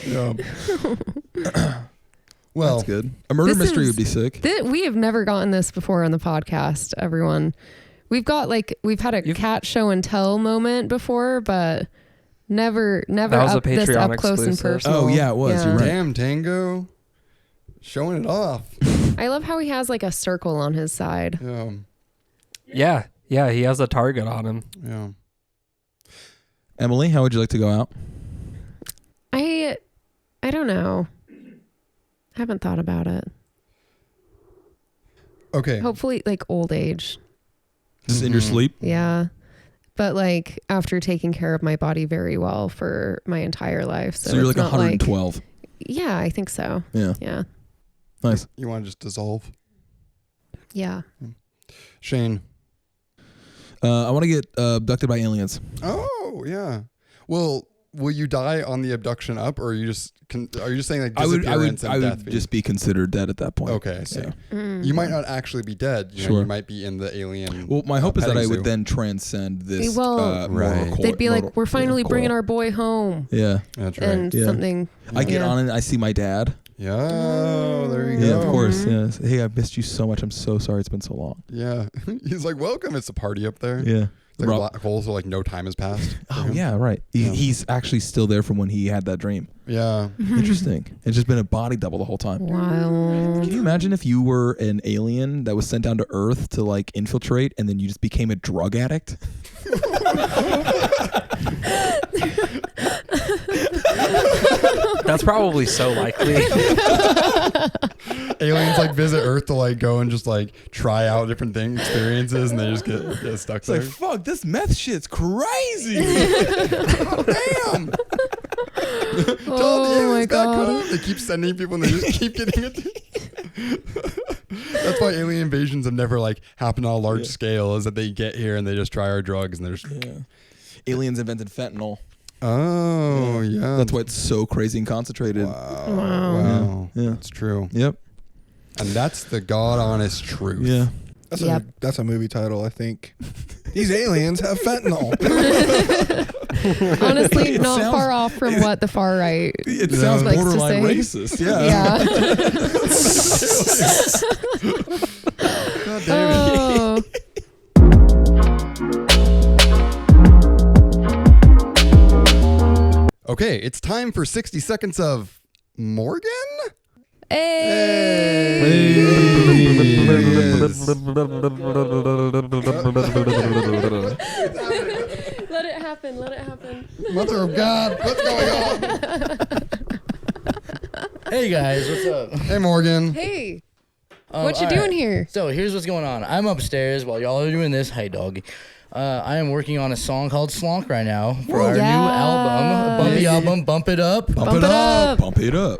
Yeah. Well, That's good. A murder This mystery is- would be sick. We have never gotten this before on the podcast, everyone. We've had a cat show and tell moment before, but never That was a this up Patreon close and exclusive. personal. Oh, yeah, it was. You're right. damn, Tango. Showing it off. I love how he has like a circle on his side. Yeah. Yeah, he has a target on him. Yeah. Emily, how would you like to go out? I don't know. Haven't thought about it. Okay. Hopefully like old age. Just in your sleep? Yeah. But like after taking care of my body very well for my entire life. So you're it's like not 112. Yeah, I think so. Yeah. Yeah. Nice. You want to just dissolve? Yeah. Shane. I want to get abducted by aliens. Oh, yeah. Well, will you die on the abduction up, or are you just saying like I would disappearance and death? just be considered dead at that point. Okay, I see. Yeah. Mm. You might not actually be dead. You know, Sure. you might be in the alien. Well, my hope is that I petting would zoo. then transcend this. Well, Right. They'd be like, we're finally bringing our boy home. Yeah. That's right. And Yeah. something. I get Yeah. on it. I see my dad. Yeah. Oh, there you Yeah, go. of course. Yes. Hey, I've missed you so much. I'm so sorry. It's been so long. Yeah. He's like, welcome. It's a party up there. Yeah. It's like a black hole, so like no time has passed. for Oh him. yeah, right. Yeah. He's actually still there from when he had that dream. Yeah. Interesting. It's just been a body double the whole time. Wild. Can you imagine if you were an alien that was sent down to Earth to like infiltrate, and then you just became a drug addict? That's probably so likely. Aliens like visit Earth to like go and just like try out different experiences, and they just get stuck It's there. like, fuck, this meth shit's crazy. Damn. Oh my god. They keep sending people, and they just keep getting it. That's why alien invasions have never like happened on a large scale. Is that they get here and they just try our drugs, and they're just Aliens invented fentanyl. oh yeah. That's why it's so crazy and concentrated. Wow. Yeah. That's true. Yep. And that's the god honest truth. Yeah. That's a movie title, I think. These aliens have fentanyl. Honestly, It not sounds- far off from what the far right. It sounds likes to borderline say. racist. Yeah. Yeah. God damn it. Oh. Okay, it's time for 60 seconds of Morgan. Hey. Let it happen. Let it happen. Mother of God, what's going on? Hey guys, what's up? Hey, Morgan. Hey. Oh, What you all doing right. here? So here's what's going on. I'm upstairs while y'all are doing this. Hi, doggy. I am working on a song called Slonk right now for our new album, Bumpy album, Bump It Up. Bump it up. Bump it up.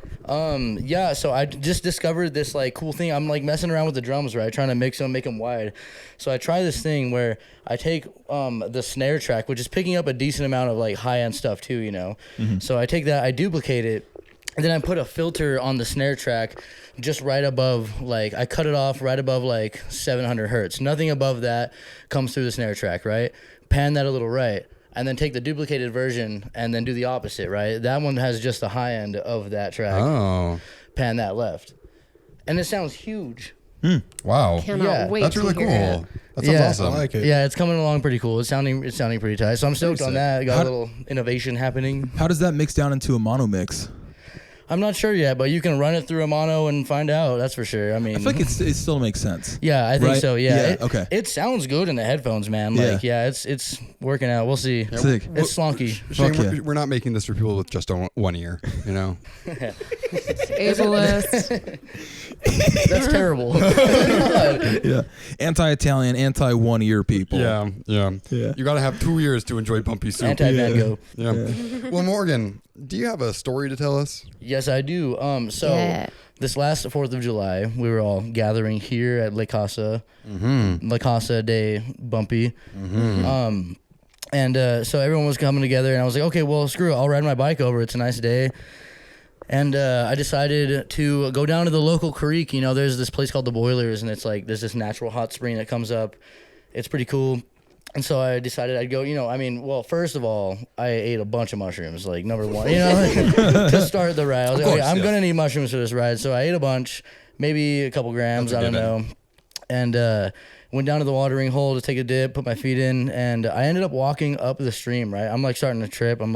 Yeah, so I just discovered this like cool thing. I'm like messing around with the drums, right? Trying to mix them, make them wide. So I try this thing where I take the snare track, which is picking up a decent amount of like high-end stuff too, you know. So I take that, I duplicate it, and then I put a filter on the snare track just right above, like, I cut it off right above, like, 700 hertz. Nothing above that comes through the snare track, right? Pan that a little right, and then take the duplicated version and then do the opposite, right? That one has just the high end of that track. Oh, Pan that left. And it sounds huge. wow. Cannot Yeah, wait That's to really hear it. cool. That sounds Yeah. awesome. I like it. Yeah, it's coming along pretty cool. It's sounding pretty tight. So I'm stoked on sick. that. Got How- a little innovation happening. How does that mix down into a mono mix? I'm not sure yet, but you can run it through a mono and find out. That's for sure. I mean, I feel like it still makes sense. yeah, I think Right? so. Yeah. Yeah, It, okay. It sounds good in the headphones, man. Like, yeah, it's working out. We'll see. Sick. It's slonky. Shane, Fuck we're not making this for people with just one ear, you know? Ableist. That's terrible. Yeah. Anti-Italian, anti-one ear people. Yeah. Yeah. You got to have 2 ears to enjoy Bumpy Soup. Anti-Van Gogh. Yeah. Well, Morgan, do you have a story to tell us? Yes, I do. So Yeah. this last 4th of July, we were all gathering here at La Casa, La Casa de Bumpy. And so everyone was coming together, and I was like, okay, well, screw it. I'll ride my bike over. It's a nice day. And I decided to go down to the local creek. You know, there's this place called the Boilers, and it's like there's this natural hot spring that comes up. It's pretty cool. And so I decided I'd go, well, first of all, I ate a bunch of mushrooms, like number one, to start the ride. I was like, okay, I'm going to need mushrooms for this ride. So I ate a bunch, maybe a couple grams, I don't know. And went down to the watering hole to take a dip, put my feet in, and I ended up walking up the stream, right? I'm like starting to trip. I'm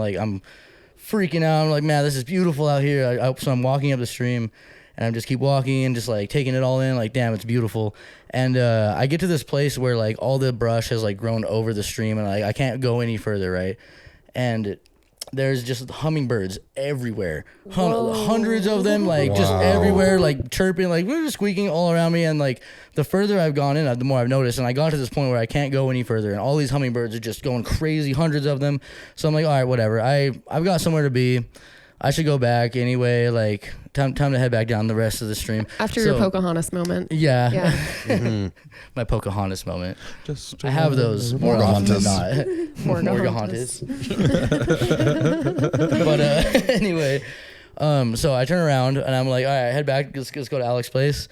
freaking out. I'm like, man, this is beautiful out here. So I'm walking up the stream, and I'm just keep walking and just like taking it all in, like, damn, it's beautiful. And I get to this place where like all the brush has like grown over the stream, and like I can't go any further, right? And there's just hummingbirds everywhere, hundreds of them, like just everywhere, like chirping, like squeaking all around me. And like the further I've gone in, the more I've noticed. And I got to this point where I can't go any further, and all these hummingbirds are just going crazy, hundreds of them. So I'm like, all right, whatever. I've got somewhere to be. I should go back anyway. Like time to head back down the rest of the stream. After your Pocahontas moment. Yeah. Mm-hmm. My Pocahontas moment. Just I have those more often than not. Morgahontas. But anyway, so I turn around and I'm like, all right, head back. Let's go to Alex's place.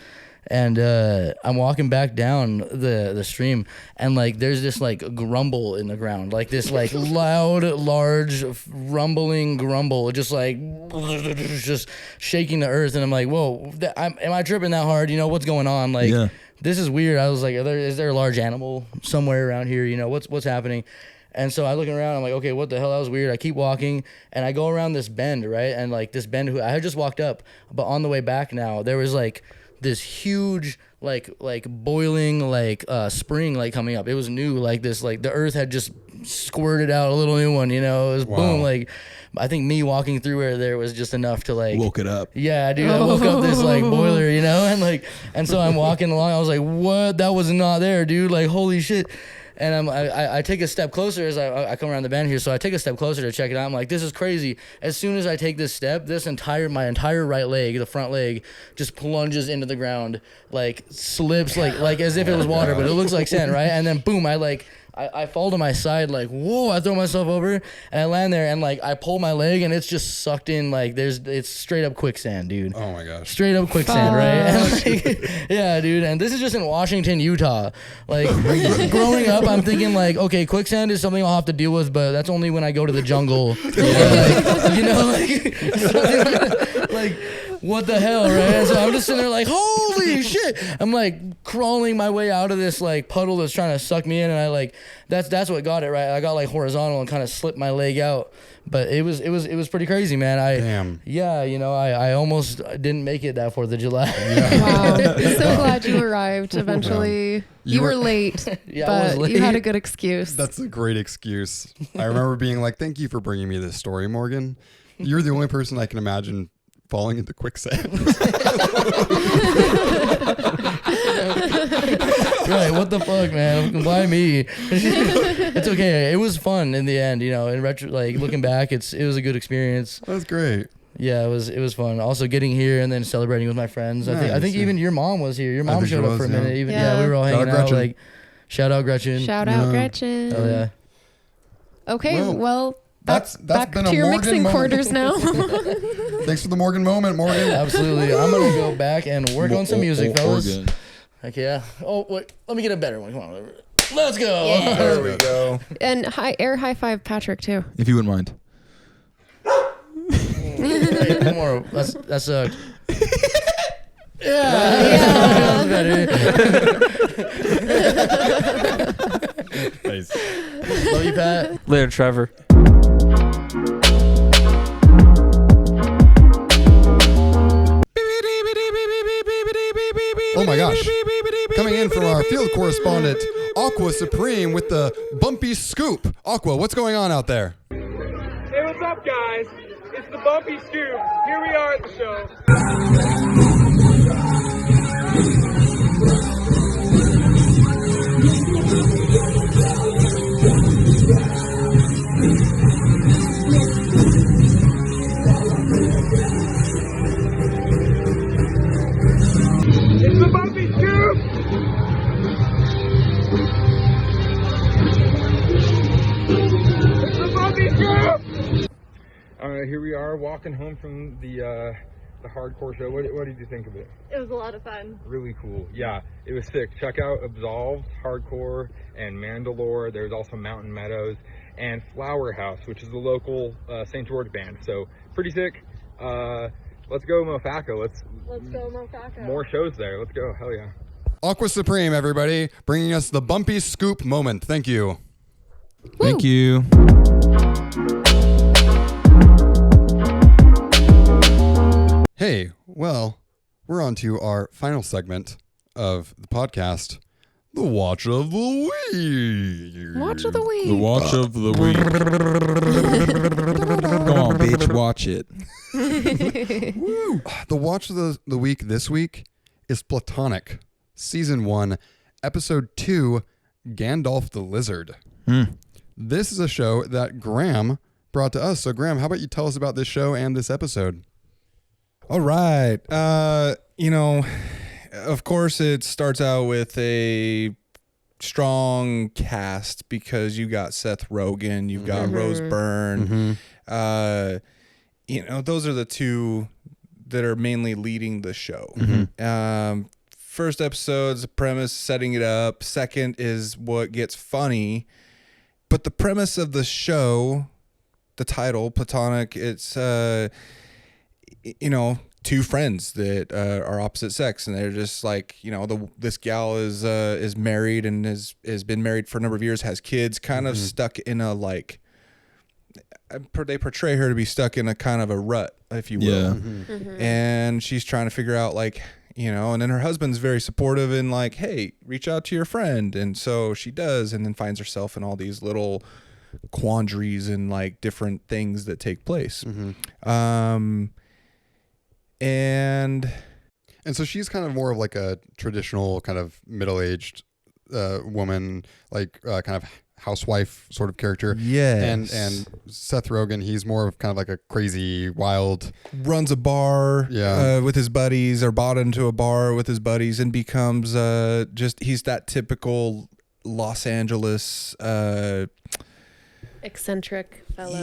And I'm walking back down the stream, and like there's this like grumble in the ground, like this like loud, large, rumbling grumble, just like just shaking the earth. And I'm like, whoa, am I tripping that hard? What's going on? Like, this is weird. I was like, is there a large animal somewhere around here? What's happening? And so I look around, I'm like, okay, what the hell? That was weird. I keep walking, and I go around this bend, right? And like this bend, I had just walked up, but on the way back now, there was like this huge like boiling like spring like coming up. It was new, like this, like the earth had just squirted out a little new one, it was boom. Like I think me walking through where there was just enough to like woke it up. Yeah, dude, I woke up this like boiler, and so I'm walking along. I was like, what? That was not there, dude. Like, holy shit. And I take a step closer as I come around the bend here. So I take a step closer to check it out. I'm like, this is crazy. As soon as I take this step, my entire right leg, the front leg, just plunges into the ground, like slips, like as if it was water, but it looks like sand, right? And then boom, I fall to my side, like, whoa, I throw myself over, and I land there, and like I pull my leg, and it's just sucked in, like it's straight up quicksand, dude. Oh my gosh. Straight up quicksand, right? And like, yeah, dude. And this is just in Washington, Utah. Like growing up, I'm thinking like, okay, quicksand is something I'll have to deal with, but that's only when I go to the jungle. Like what the hell, right? And so I'm just sitting there like, holy shit. I'm like crawling my way out of this like puddle that's trying to suck me in, and I like that's what got it, right? I got like horizontal and kind of slipped my leg out. But it was pretty crazy, man. Damn. Yeah, I almost didn't make it that 4th of July. Yeah. Wow. I'm so glad you arrived eventually. Yeah. You were late, Yeah, but I was late. you had a good excuse. That's a great excuse. I remember being like, thank you for bringing me this story, Morgan. You're the only person I can imagine falling into quicksand. Right, what the fuck, man? Why me? It's okay. It was fun in the end, in retro, like looking back, it was a good experience. That's great. Yeah, it was fun. Also getting here and then celebrating with my friends. I think even your mom was here. Your mom showed up for a minute. Even we were all hanging out. Like, shout out Gretchen. Shout out Gretchen. Oh yeah. Okay, well that's back been to a your Morgan mixing moment. quarters now. Thanks for the Morgan moment, Morgan. Absolutely. I'm gonna go back and work on some music, fellas. Oregon. Heck yeah. Oh wait, let me get a better one. Come on. Let's go. Yeah. There we go. And air high five Patrick too. If you wouldn't mind. Wait, one more. That sucked. Yeah. That was better. Nice. Love you, Pat. Later, Trevor. Oh my gosh. Coming in from our field correspondent, Aqua Supreme with the Bumpy Scoop. Aqua, what's going on out there? Hey, what's up, guys? It's the Bumpy Scoop. Here we are at the show. It's the Bumpy Scoop! here we are walking home from the hardcore show. What did you think of it? It was a lot of fun. Really cool. Yeah, it was sick. Check out Absolved, Hardcore, and Mandalore. There's also Mountain Meadows and Flower House, which is the local St. George band. So pretty sick. Let's go Mofaco. Let's go Mofaco. More shows there. Let's go. Hell yeah. Aqua Supreme, everybody, bringing us the Bumpy Scoop moment. Thank you. Thank you. Hey, well, we're on to our final segment of the podcast, the Watch of the Week. Watch of the week. The Watch of the Week. Come on, bitch, watch it. Woo. The Watch of the Week this week is Platonic, Season 1, Episode 2, Gandalf the Lizard. This is a show that Graham brought to us. So, Graham, how about you tell us about this show and this episode? All right. Of course, it starts out with a strong cast because you got Seth Rogan, you've got Rose Byrne. Those are the two that are mainly leading the show. First episode's the premise, setting it up. Second is what gets funny. But the premise of the show, the title, Platonic, it's two friends that are opposite sex, and they're just like, this gal is married and has been married for a number of years, has kids, kind of stuck in a they portray her to be stuck in a kind of a rut, if you will. And she's trying to figure out and then her husband's very supportive and like, hey, reach out to your friend. And so she does, and then finds herself in all these little quandaries and like different things that take place. And so she's kind of more of like a traditional kind of middle-aged woman, like kind of housewife sort of character. Yes. And Seth Rogen, he's more of kind of like a crazy, wild... runs a bar with his buddies, or bought into a bar with his buddies, and becomes he's that typical Los Angeles... eccentric fellow.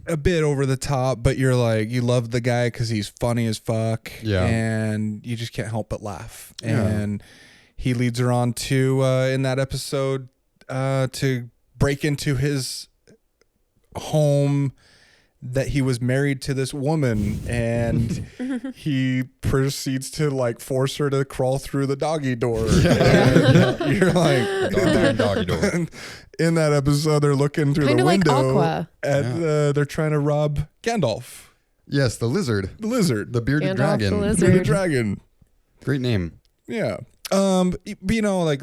A bit over the top, but you're like, you love the guy because he's funny as fuck, and you just can't help but laugh. And he leads her on to in that episode to break into his home that he was married to this woman, and he proceeds to like force her to crawl through the doggy door. You're like, doggy door. In that episode, they're looking through kind the window, like Aqua. and they're trying to rob Gandalf. Yes, the lizard. The lizard. The bearded Gandalf dragon. the lizard. Bearded dragon. Great name. Yeah. But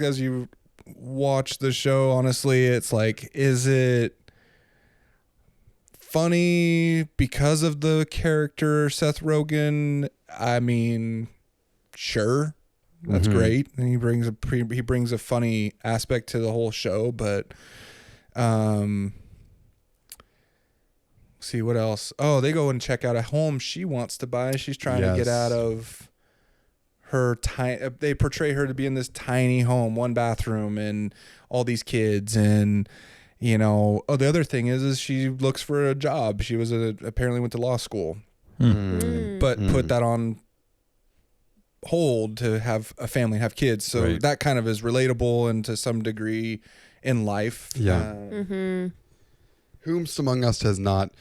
as you watch the show, honestly, it's like, is it funny because of the character Seth Rogen? I mean, sure, that's great, and he brings a funny aspect to the whole show. But see what else. Oh, they go and check out a home she wants to buy. She's trying to get out of her tiny. They portray her to be in this tiny home, one bathroom, and all these kids. And the other thing is she looks for a job. She was apparently went to law school, but put that on hold to have a family, have kids. So that kind of is relatable, and to some degree in life. Whomst among us has not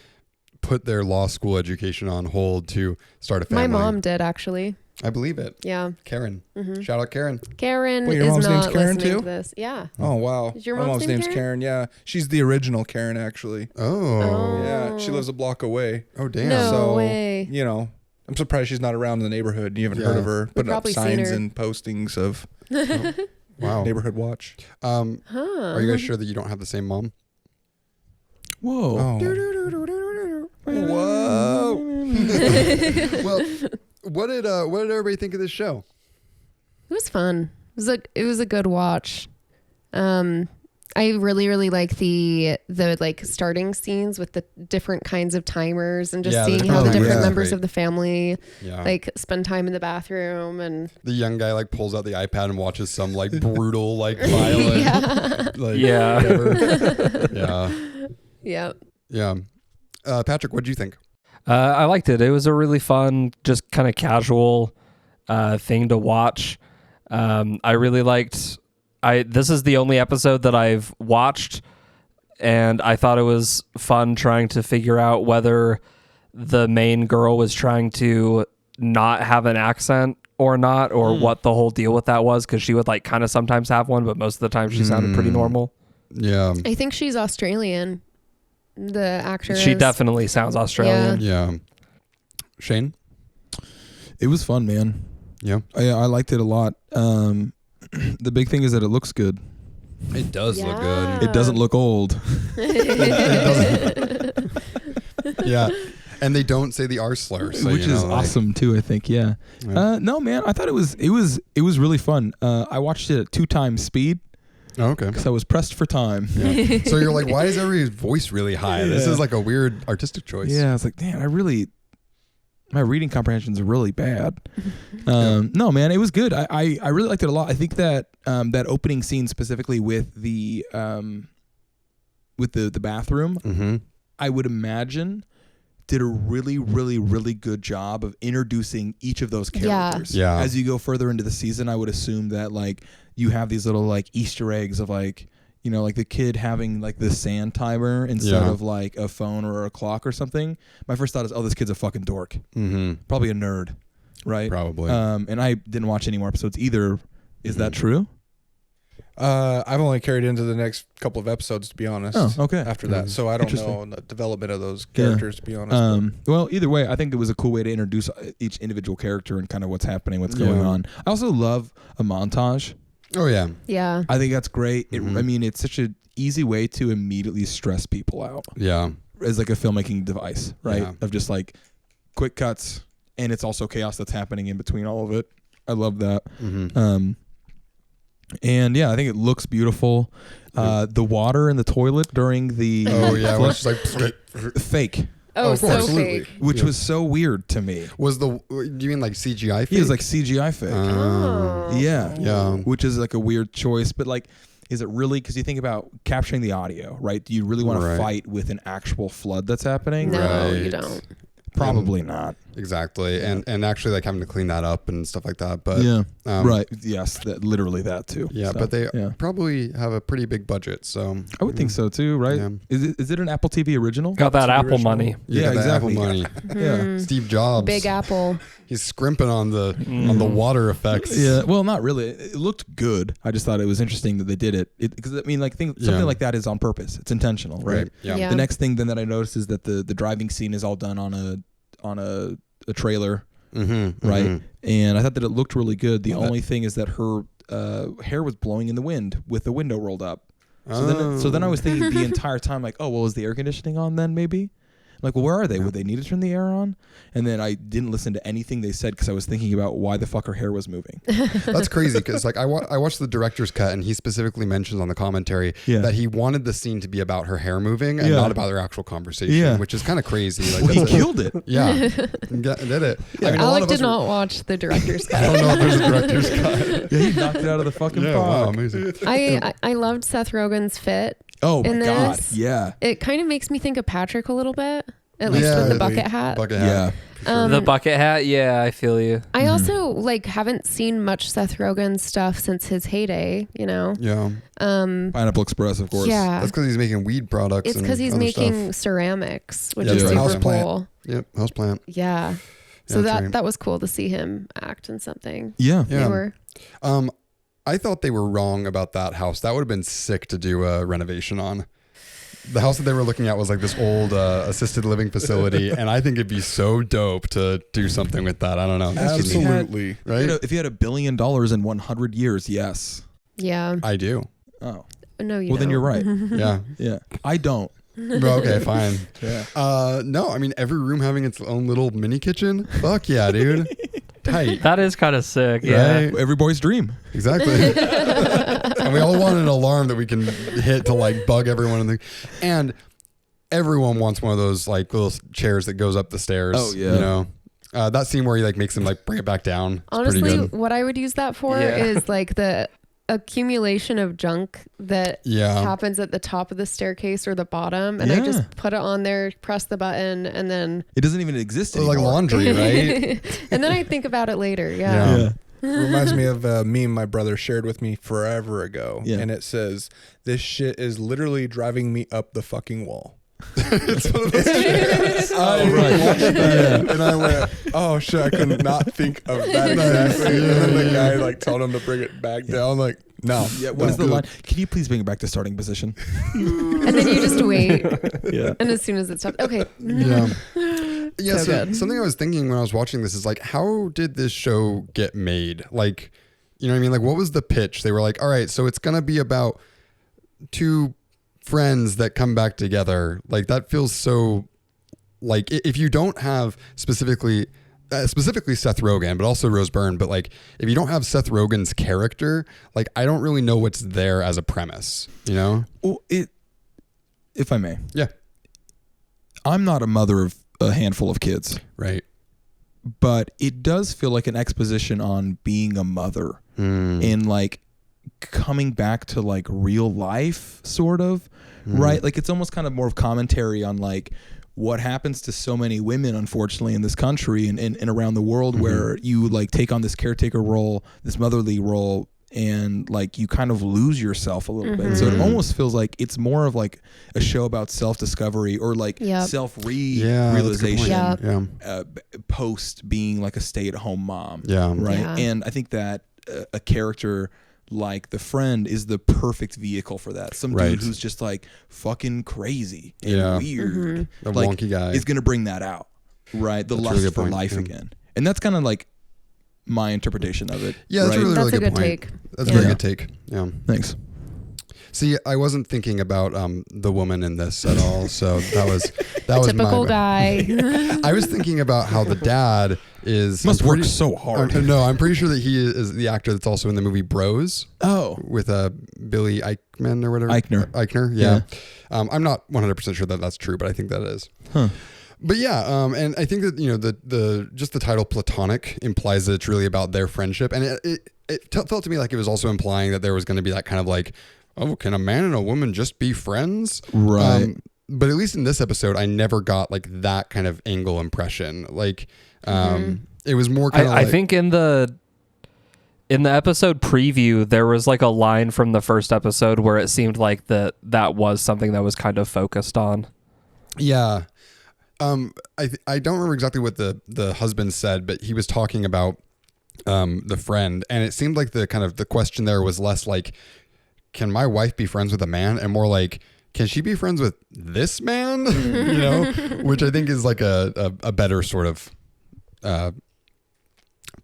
put their law school education on hold to start a family? My mom did, actually. I believe it. Yeah. Karen. Shout out Karen. Karen Wait, your is mom's name's not Karen listening too? to this. Yeah. Oh, wow. Is your My mom's name's name Karen? Yeah. She's the original Karen, actually. Oh. Yeah. She lives a block away. Oh, damn. No way. I'm surprised she's not around in the neighborhood. You haven't heard of her putting up probably seen signs her. and postings of Wow. neighborhood watch. Are you guys sure that you don't have the same mom? Whoa. Oh. Whoa. Well, what did everybody think of this show? It was fun. It was a good watch. I really, really like the like starting scenes with the different kinds of timers, and just seeing how the different members of the family like spend time in the bathroom. And the young guy like pulls out the iPad and watches some like brutal like violent Yeah. yeah. Yep. Yeah. Patrick, what did you think? I liked it. It was a really fun, just kind of casual thing to watch. I really liked. This is the only episode that I've watched, and I thought it was fun trying to figure out whether the main girl was trying to not have an accent or not, or what the whole deal with that was, because she would like kind of sometimes have one, but most of the time she sounded pretty normal. Yeah. I think she's Australian. The actress. She definitely sounds Australian. Yeah. Shane? It was fun, man. Yeah. I liked it a lot. The big thing is that it looks good. It does look good. It doesn't look old. Yeah. And they don't say the R slur, so, which is awesome too, I think. Yeah. No, man, I thought it was really fun. I watched it at 2 times speed. Oh, okay. Because I was pressed for time. Yeah. So you're like, why is everybody's voice really high? This is like a weird artistic choice. Yeah, I was like, damn, my reading comprehension is really bad. No, man, it was good. I really liked it a lot. I think that that opening scene specifically with the bathroom, I would imagine did a really, really, really good job of introducing each of those characters. Yeah. As you go further into the season, I would assume that like you have these little like Easter eggs of like, you know, like the kid having like the sand timer instead of like a phone or a clock or something. My first thought is, oh, this kid's a fucking dork. Probably a nerd, right? Probably. And I didn't watch any more episodes either. Is that true? I've only carried into the next couple of episodes, to be honest. Oh, okay. After that, so I don't know the development of those characters, to be honest. Well, either way, I think it was a cool way to introduce each individual character and kind of what's happening, what's going on. I also love a montage. Oh yeah. Yeah. I think that's great. I mean, it's such an easy way to immediately stress people out. Yeah. As like a filmmaking device, right? Yeah. Of just like quick cuts, and it's also chaos that's happening in between all of it. I love that. And yeah, I think it looks beautiful. The water in the toilet during the which is like fake. Oh, so absolutely. fake. Which was so weird to me. Do you mean like CGI fake? It was like CGI fake. Yeah. Yeah. Which is like a weird choice, but like, is it really? Because you think about capturing the audio, right? Do you really want to fight with an actual flood that's happening? No, you don't. Probably not. Exactly. And actually like having to clean that up and stuff like that. But right. Yes, literally that too. Yeah, so, but they probably have a pretty big budget, so I would think so too, right? Yeah. Is it an Apple TV original? Got that Apple money. Yeah, exactly. Apple money. Yeah. Steve Jobs. Big Apple. He's scrimping on the water effects. Yeah, well, not really. It looked good. I just thought it was interesting that they did it. Because I mean, like something like that is on purpose. It's intentional, right? Yeah. The next thing then that I noticed is that the driving scene is all done on a trailer, right? And I thought that it looked really good. The only thing is that her hair was blowing in the wind with the window rolled up. So then I was thinking the entire time, like, oh, well, is the air conditioning on then maybe? Like, well, where are they? Would they need to turn the air on? And then I didn't listen to anything they said because I was thinking about why the fuck her hair was moving. That's crazy because like I watched the director's cut and he specifically mentions on the commentary that he wanted the scene to be about her hair moving and not about their actual conversation, which is kind of crazy. Like, he killed it. Yeah, did it. Yeah. I mean, Alec did not watch the director's cut. I don't know if there's a director's cut. Yeah, he knocked it out of the fucking park. Wow, amazing. I loved Seth Rogen's fit. Oh my in god, this. yeah. It kind of makes me think of Patrick a little bit. At least with the bucket hat. The bucket hat, yeah, I feel you. I also like haven't seen much Seth Rogen stuff since his heyday, you know? Yeah. Pineapple Express, of course. Yeah. That's because he's making weed products. It's because he's making ceramics, which is super cool. Yep, houseplant. Yeah. So that was cool to see him act in something. Yeah. Newer. I thought they were wrong about that house. That would have been sick to do a renovation on. The house that they were looking at was like this old assisted living facility, and I think it'd be so dope to do something with that. I don't know. Absolutely. Right? If you had $1 billion in 100 years, yes. Yeah. I do. Oh. No, you don't. Well, then you're right. Yeah. Yeah. I don't. Okay, fine. Yeah. No, I mean, every room having its own little mini kitchen. Fuck yeah, dude. Tight. That is kind of sick. Yeah. Right? Every boy's dream. Exactly. And we all want an alarm that we can hit to like bug everyone and everyone wants one of those like little chairs that goes up the stairs. Oh yeah. You know, that scene where he like makes them like bring it back down. Honestly, pretty good. what I would use that for is like the accumulation of junk that happens at the top of the staircase or the bottom, and I just put it on there, press the button, and then it doesn't even exist anymore. Like laundry, right? And then I think about it later. Yeah. Reminds me of a meme my brother shared with me forever ago, and it says, "This shit is literally driving me up the fucking wall." It's one of those shit. I watched that and I went, "Oh shit, I could not think of that exactly." And then the guy like told him to bring it back down. Like, no. Yeah. What is the line? Can you please bring it back to starting position? And then you just wait. And as soon as it stops, okay. Yeah, So something I was thinking when I was watching this is like, how did this show get made? Like, you know what I mean? Like, what was the pitch? They were like, all right, so it's going to be about two friends that come back together. Like, that feels so, like, if you don't have specifically Seth Rogen, but also Rose Byrne, but like, if you don't have Seth Rogen's character, like, I don't really know what's there as a premise, you know? Well, if I may. Yeah. I'm not a mother of a handful of kids. Right. But it does feel like an exposition on being a mother and like coming back to like real life, sort of, right? Like, it's almost kind of more of commentary on like what happens to so many women, unfortunately, in this country and around the world, where you like take on this caretaker role, this motherly role, and like you kind of lose yourself a little bit. So it almost feels like it's more of like a show about self-discovery or like self-realization post being like a stay-at-home mom. And I think that a character like the friend is the perfect vehicle for that. Some dude who's just like fucking crazy and weird, a like, wonky guy, is gonna bring that out, right? The lust for life again. And that's kind of like my interpretation of it. Yeah, that's a really good point. Take. That's a very good take. Yeah. Thanks. See, I wasn't thinking about the woman in this at all, so that was typical guy. I was thinking about how the dad must work so hard. I'm pretty sure that he is the actor that's also in the movie Bros. Oh, with Billy Eichmann or whatever. Eichner. Yeah. I'm not 100% sure that that's true, but I think that is. But yeah, and I think that, you know, the just the title Platonic implies that it's really about their friendship, and it felt to me like it was also implying that there was going to be that kind of like, oh, can a man and a woman just be friends? Right. But at least in this episode, I never got like that kind of angle impression. Like, it was more kind of I think in the episode preview, there was like a line from the first episode where it seemed like that was something that was kind of focused on. Yeah. I don't remember exactly what the husband said, but he was talking about the friend, and it seemed like the question there was less like, can my wife be friends with a man, and more like, can she be friends with this man? You know, which I think is like a better sort of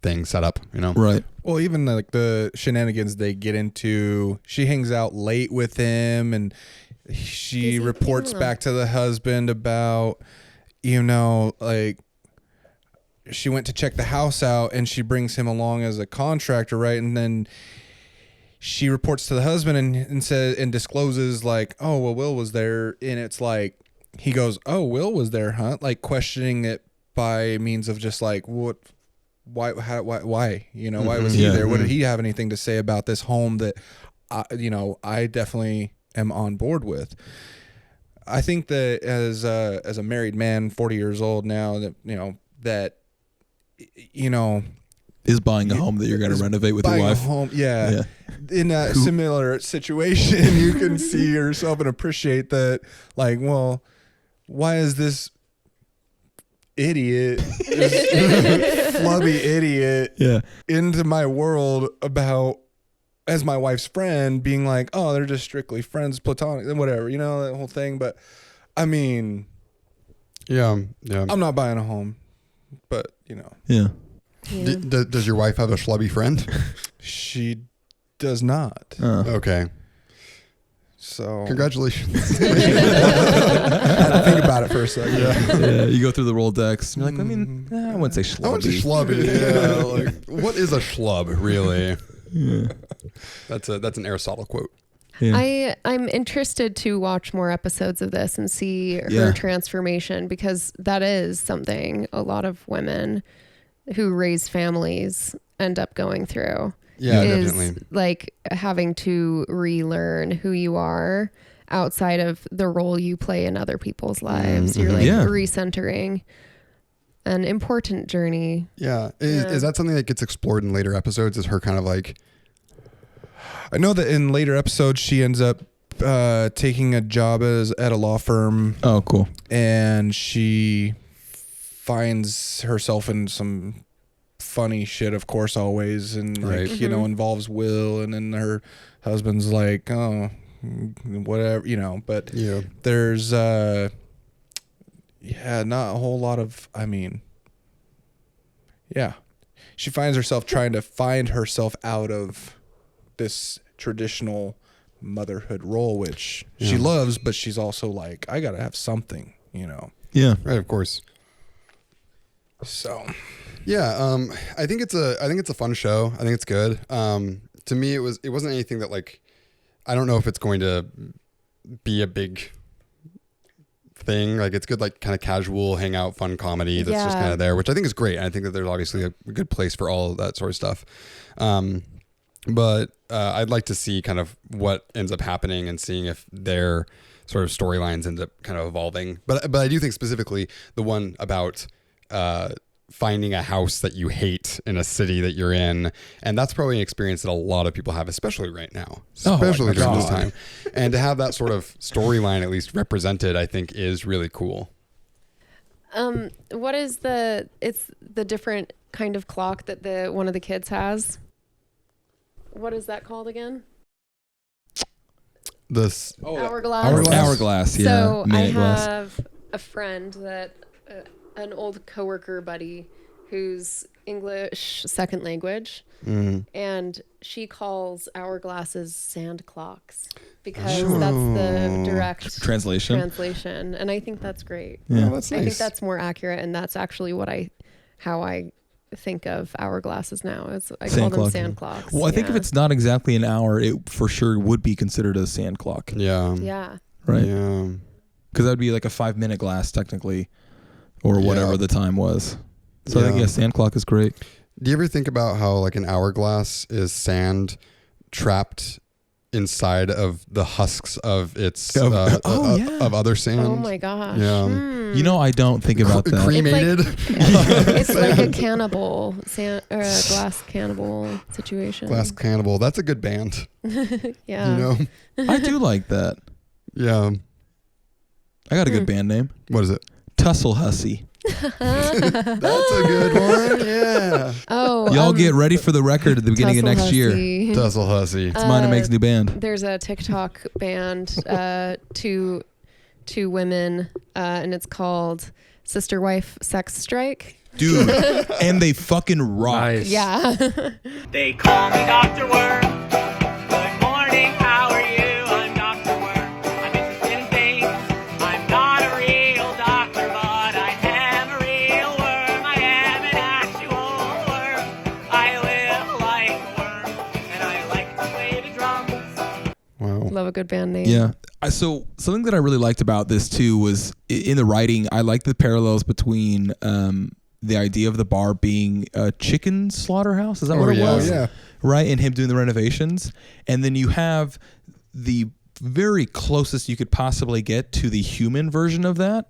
thing set up, you know? Right. Well, even like the shenanigans they get into, she hangs out late with him, and she reports back to the husband about, you know, like, she went to check the house out and she brings him along as a contractor, right? And then she reports to the husband and says and discloses like, oh, well, Will was there. And it's like, he goes, oh, Will was there, huh? Like, questioning it by means of just like, what, why, you know, why was he there? What did he have anything to say about this home that, I definitely am on board with? I think that as a married man, 40 years old now, that, is buying a home that you're going to renovate with your wife. Home, yeah. In a similar situation, you can see yourself and appreciate that. Like, well, why is this idiot, this flubby idiot, into my world about, as my wife's friend, being like, oh, they're just strictly friends, platonic, whatever, that whole thing. But I mean, I'm not buying a home, but Yeah. Does your wife have a schlubby friend? She does not. Okay. So congratulations. I had to think about it for a second. Yeah. You go through the Rolodex. You're like, I mean, I wouldn't say schlubby. I wouldn't say schlubby. Yeah. Like, what is a schlub, really? Yeah. That's an Aristotle quote. Yeah. I'm interested to watch more episodes of this and see her transformation, because that is something a lot of women who raise families end up going through. Yeah, is definitely. like having to relearn who you are outside of the role you play in other people's lives. You're like Yeah. recentering. An important journey. Yeah. Is that something that gets explored in later episodes? Is her kind of like... I know that in later episodes she ends up taking a job at a law firm. Oh, cool. And she finds herself in some funny shit, of course, always, and Right. like, you know, involves Will, and then her husband's like, oh, whatever, you know. But Yeah. there's not a whole lot of, I mean, yeah, she finds herself trying to find herself out of this traditional motherhood role, which she loves, but she's also like, I gotta have something, you know. Yeah. Right, of course. So Yeah, I think it's a fun show. I think it's good. To me, it wasn't anything that, like, I don't know if it's going to be a big thing. Like, it's good, like, kind of casual hangout fun comedy that's just kind of there, which I think is great. And I think that there's obviously a good place for all of that sort of stuff. But I'd like to see kind of what ends up happening and seeing if their sort of storylines end up kind of evolving. But I do think specifically the one about finding a house that you hate in a city that you're in, and that's probably an experience that a lot of people have, especially right now, especially during this time. And to have that sort of storyline at least represented, I think is really cool. What is it's the different kind of clock that one of the kids has? What is that called again? Hourglass. Hourglass, yeah. So I Minute glass. have a friend that an old coworker buddy who's English second language, and she calls hourglasses sand clocks because that's the direct translation, and I think that's great. Yeah, that's I nice. think that's more accurate, and that's actually how I think of hourglasses now. I call them sand clocks. Well, I think if it's not exactly an hour, it for sure would be considered a sand clock. Yeah. Yeah. Right. Yeah. Because that would be like a 5-minute glass technically, or whatever the time was. So I think sand clock is great. Do you ever think about how, like, an hourglass is sand trapped inside of the husks of its of other sand? Oh my gosh. Yeah. You know, I don't think about that. Cremated. It's like a cannibal glass cannibal situation. Glass Cannibal. That's a good band. Yeah. You know? I do like that. Yeah. I got a good band name. What is it? Tussle Hussy. That's a good one. Yeah. Oh, Y'all get ready for the record at the beginning of next year. Tussle Hussy. It's mine and Meg's new band. There's a TikTok band, two women, and it's called Sister Wife Sex Strike. Dude, and they fucking rock. Nice. Yeah. They call me Dr. Worm. Good morning, how are you? I'm Dr. Worm. I'm interested in things. I'm not a real doctor, but I am a real worm. I am an actual worm. I live like a worm, and I like to play the drums. Wow. Love a good band name. Yeah. So something that I really liked about this too was in the writing, I like the parallels between the idea of the bar being a chicken slaughterhouse. Is that what it was? Yeah. Right. And him doing the renovations. And then you have the very closest you could possibly get to the human version of that.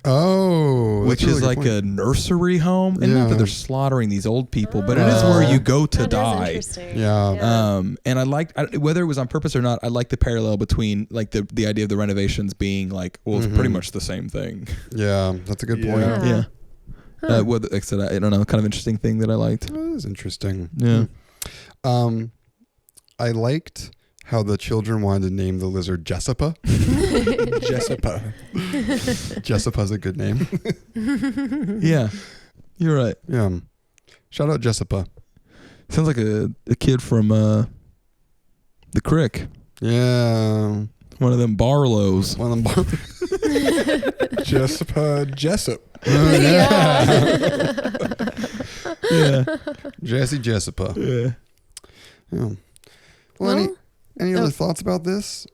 Oh, Which is like a nursery home. And not that they're slaughtering these old people, but it is where you go to die. Interesting. Yeah. And I liked, whether it was on purpose or not, I like the parallel between like the idea of the renovations being like, well, it's pretty much the same thing. Yeah, that's a good point. Yeah. Like I said, I don't know, kind of interesting thing that I liked. That is interesting. Yeah. I liked how the children wanted to name the lizard Jessica. Jessica. Jessica's a good name. Yeah. You're right. Yeah. Shout out Jessica. Sounds like a kid from the Crick. Yeah. One of them Barlows. One of them Jessica Jessup. Yeah. Jesse Jessica. Yeah. Yeah. Well, any other thoughts about this?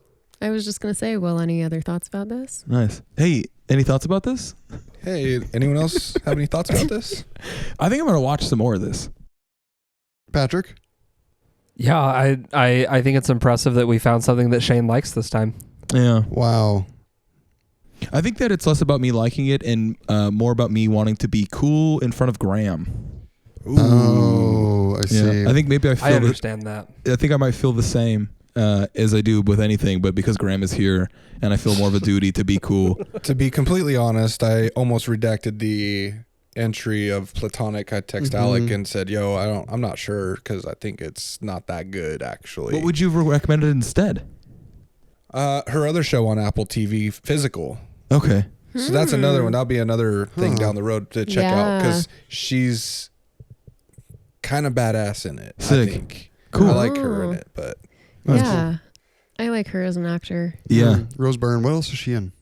I was just going to say, any other thoughts about this? Nice. Hey, any thoughts about this? Hey, anyone else have any thoughts about this? I think I'm going to watch some more of this. Patrick? Yeah, I think it's impressive that we found something that Shane likes this time. Yeah. Wow. I think that it's less about me liking it and more about me wanting to be cool in front of Graham. Oh, I see. I think maybe I understand that. I think I might feel the same as I do with anything, but because Graham is here and I feel more of a duty to be cool. To be completely honest, I almost redacted the entry of Platonic. I text Alec and said, "Yo, I'm not sure because I think it's not that good actually." What would you have recommended instead? Her other show on Apple TV, Physical. Okay. So that's another one. That'll be another thing down the road to check out because she's kind of badass in it. Sick. I think. Cool. I like her in it, but Yeah. I like her as an actor. Yeah. Rose Byrne. What else is she in?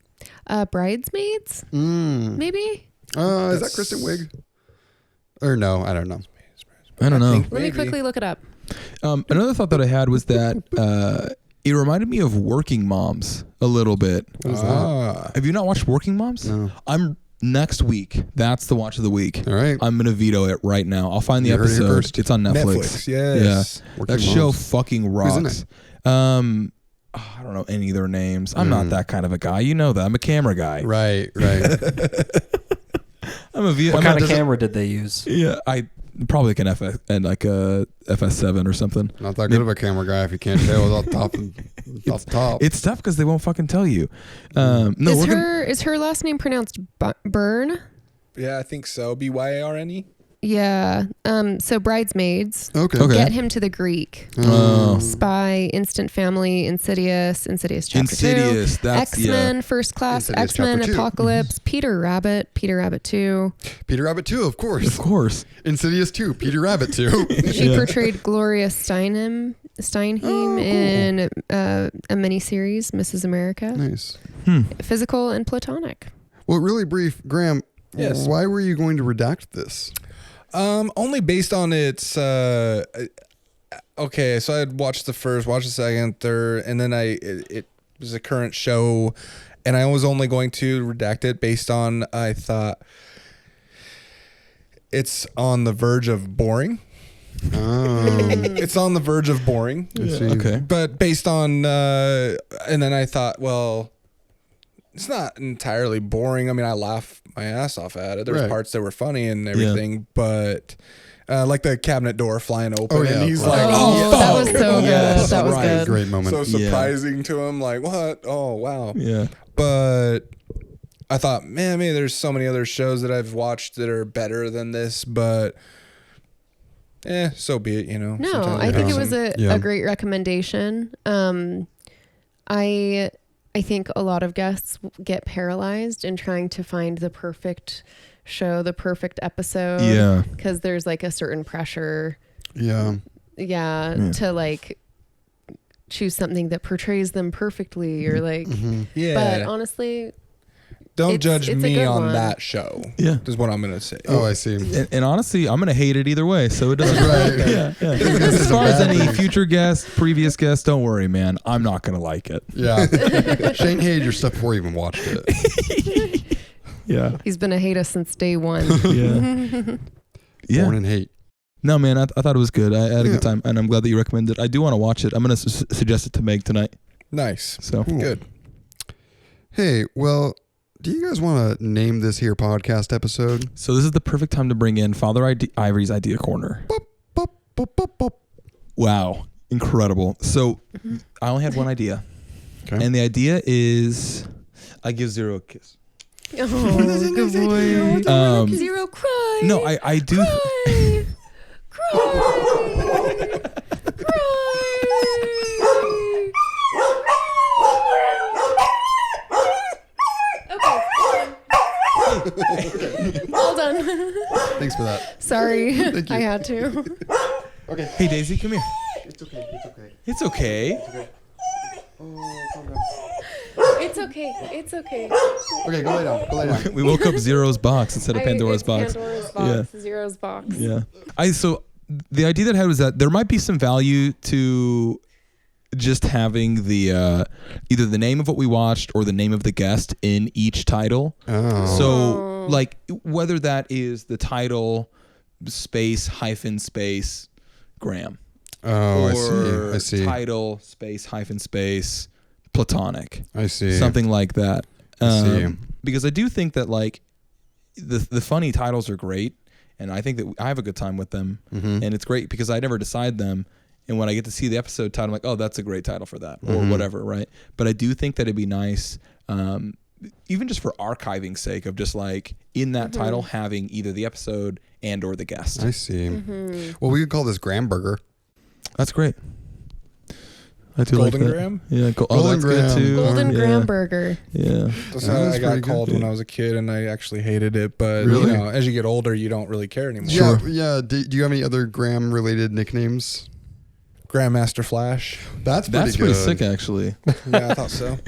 Bridesmaids? Maybe? Is that Kristen Wiig? Or no, I don't know. I don't know. Let me quickly look it up. Another thought that I had was that it reminded me of Working Moms a little bit. What is that? Have you not watched Working Moms? No. Next week. That's the watch of the week. All right. I'm gonna veto it right now. I'll find the You heard it here episode. first. It's on Netflix. yes. Yeah. Working That show Moms. fucking rocks. Who's in it? I don't know any of their names. I'm not that kind of a guy. You know that. I'm a camera guy. Right. What kind of camera did they use? Yeah, probably like an FS7 or something. Not that good of a camera guy if you can't tell without top. It's tough because they won't fucking tell you. No, Is her last name pronounced Byrne? Yeah, I think so. Byrne. Yeah. So Bridesmaids. Okay. Get him to the Greek. Oh. Spy, Instant Family, Insidious Chapter 2. That's X-Men, First Class, Insidious X-Men, Chapter 2. Apocalypse, Peter Rabbit 2. Peter Rabbit 2, of course. Of course. Insidious 2, Peter Rabbit 2. She portrayed Gloria Steinem in a miniseries, Mrs. America. Nice. Physical and Platonic. Well, really brief, Graham. Yes. Why were you going to redact this? Only based on its okay, so I had watched the first, watched the second, third, and then it was a current show, and I was only going to redact it based on I thought it's on the verge of boring. It's on the verge of boring. Okay. But based on and then I thought, well, it's not entirely boring. I mean, I laugh my ass off at it. There's parts that were funny and everything, but like the cabinet door flying open and he's like, that was so good. That was good. Great moment. So surprising to him, like, what? Oh, wow. Yeah. But I thought, man, maybe there's so many other shows that I've watched that are better than this, but so be it, you know. No, Sometimes I think it happens. was a great recommendation. I think a lot of guests get paralyzed in trying to find the perfect show, the perfect episode. Yeah. Because there's like a certain pressure. Yeah. Yeah. To like choose something that portrays them perfectly or like. Yeah. But honestly, don't judge it's a me good on one. that show. Yeah. Is what I'm going to say. Oh, I see. And honestly, I'm gonna hate it either way, so it doesn't. Right. Yeah. As far as any future guests, previous guests, don't worry, man. I'm not gonna like it. Yeah. Shane hated your stuff before he even watched it. Yeah. he's been a hater since day one. Yeah. Born in hate. No, man, I thought it was good. I had a good time, and I'm glad that you recommended it. I do want to watch it. I'm gonna suggest it to Meg tonight. Nice. So Cool. Good. Hey, well, do you guys want to name this here podcast episode? So this is the perfect time to bring in Father Ivory's Idea Corner. Bop, bop, bop, bop. Wow, incredible. So I only had one idea, and the idea is I give Zero a kiss. Oh, good boy. Zero cry. No, I do. Cry. Cry. All done. Thanks for that. Sorry, Thank you. I had to. Okay. Hey Daisy, come here. It's okay. It's okay. It's okay. Oh, calm down. It's okay. It's okay. Okay, go lay down. Go lay down. We woke up Zero's box instead of Pandora's It's box. Pandora's box. Zero's box. Yeah. So the idea that I had was that there might be some value to just having the either the name of what we watched or the name of the guest in each title. Oh. So like whether that is the title space Graham. Oh, or I see. title space hyphen space Platonic. I see. Something like that. I see. Because I do think that like the funny titles are great, and I think that I have a good time with them, and it's great because I never decide them. And when I get to see the episode title, I'm like, oh, that's a great title for that, or whatever, right? But I do think that it'd be nice, even just for archiving sake, of just like in that title having either the episode and or the guest. I see. Well, we could call this Graham Burger. That's great. I do Golden like that. Graham? Yeah, Golden that's Graham. good too. Golden yeah. Graham Burger. Yeah. That's Yeah, how that's I got pretty good. called when I was a kid, and I actually hated it. But Really? you know, as you get older, you don't really care anymore. Yeah, yeah. Do you have any other Graham-related nicknames? Grandmaster Flash. That's That's pretty pretty good. sick, actually. Yeah, I thought so.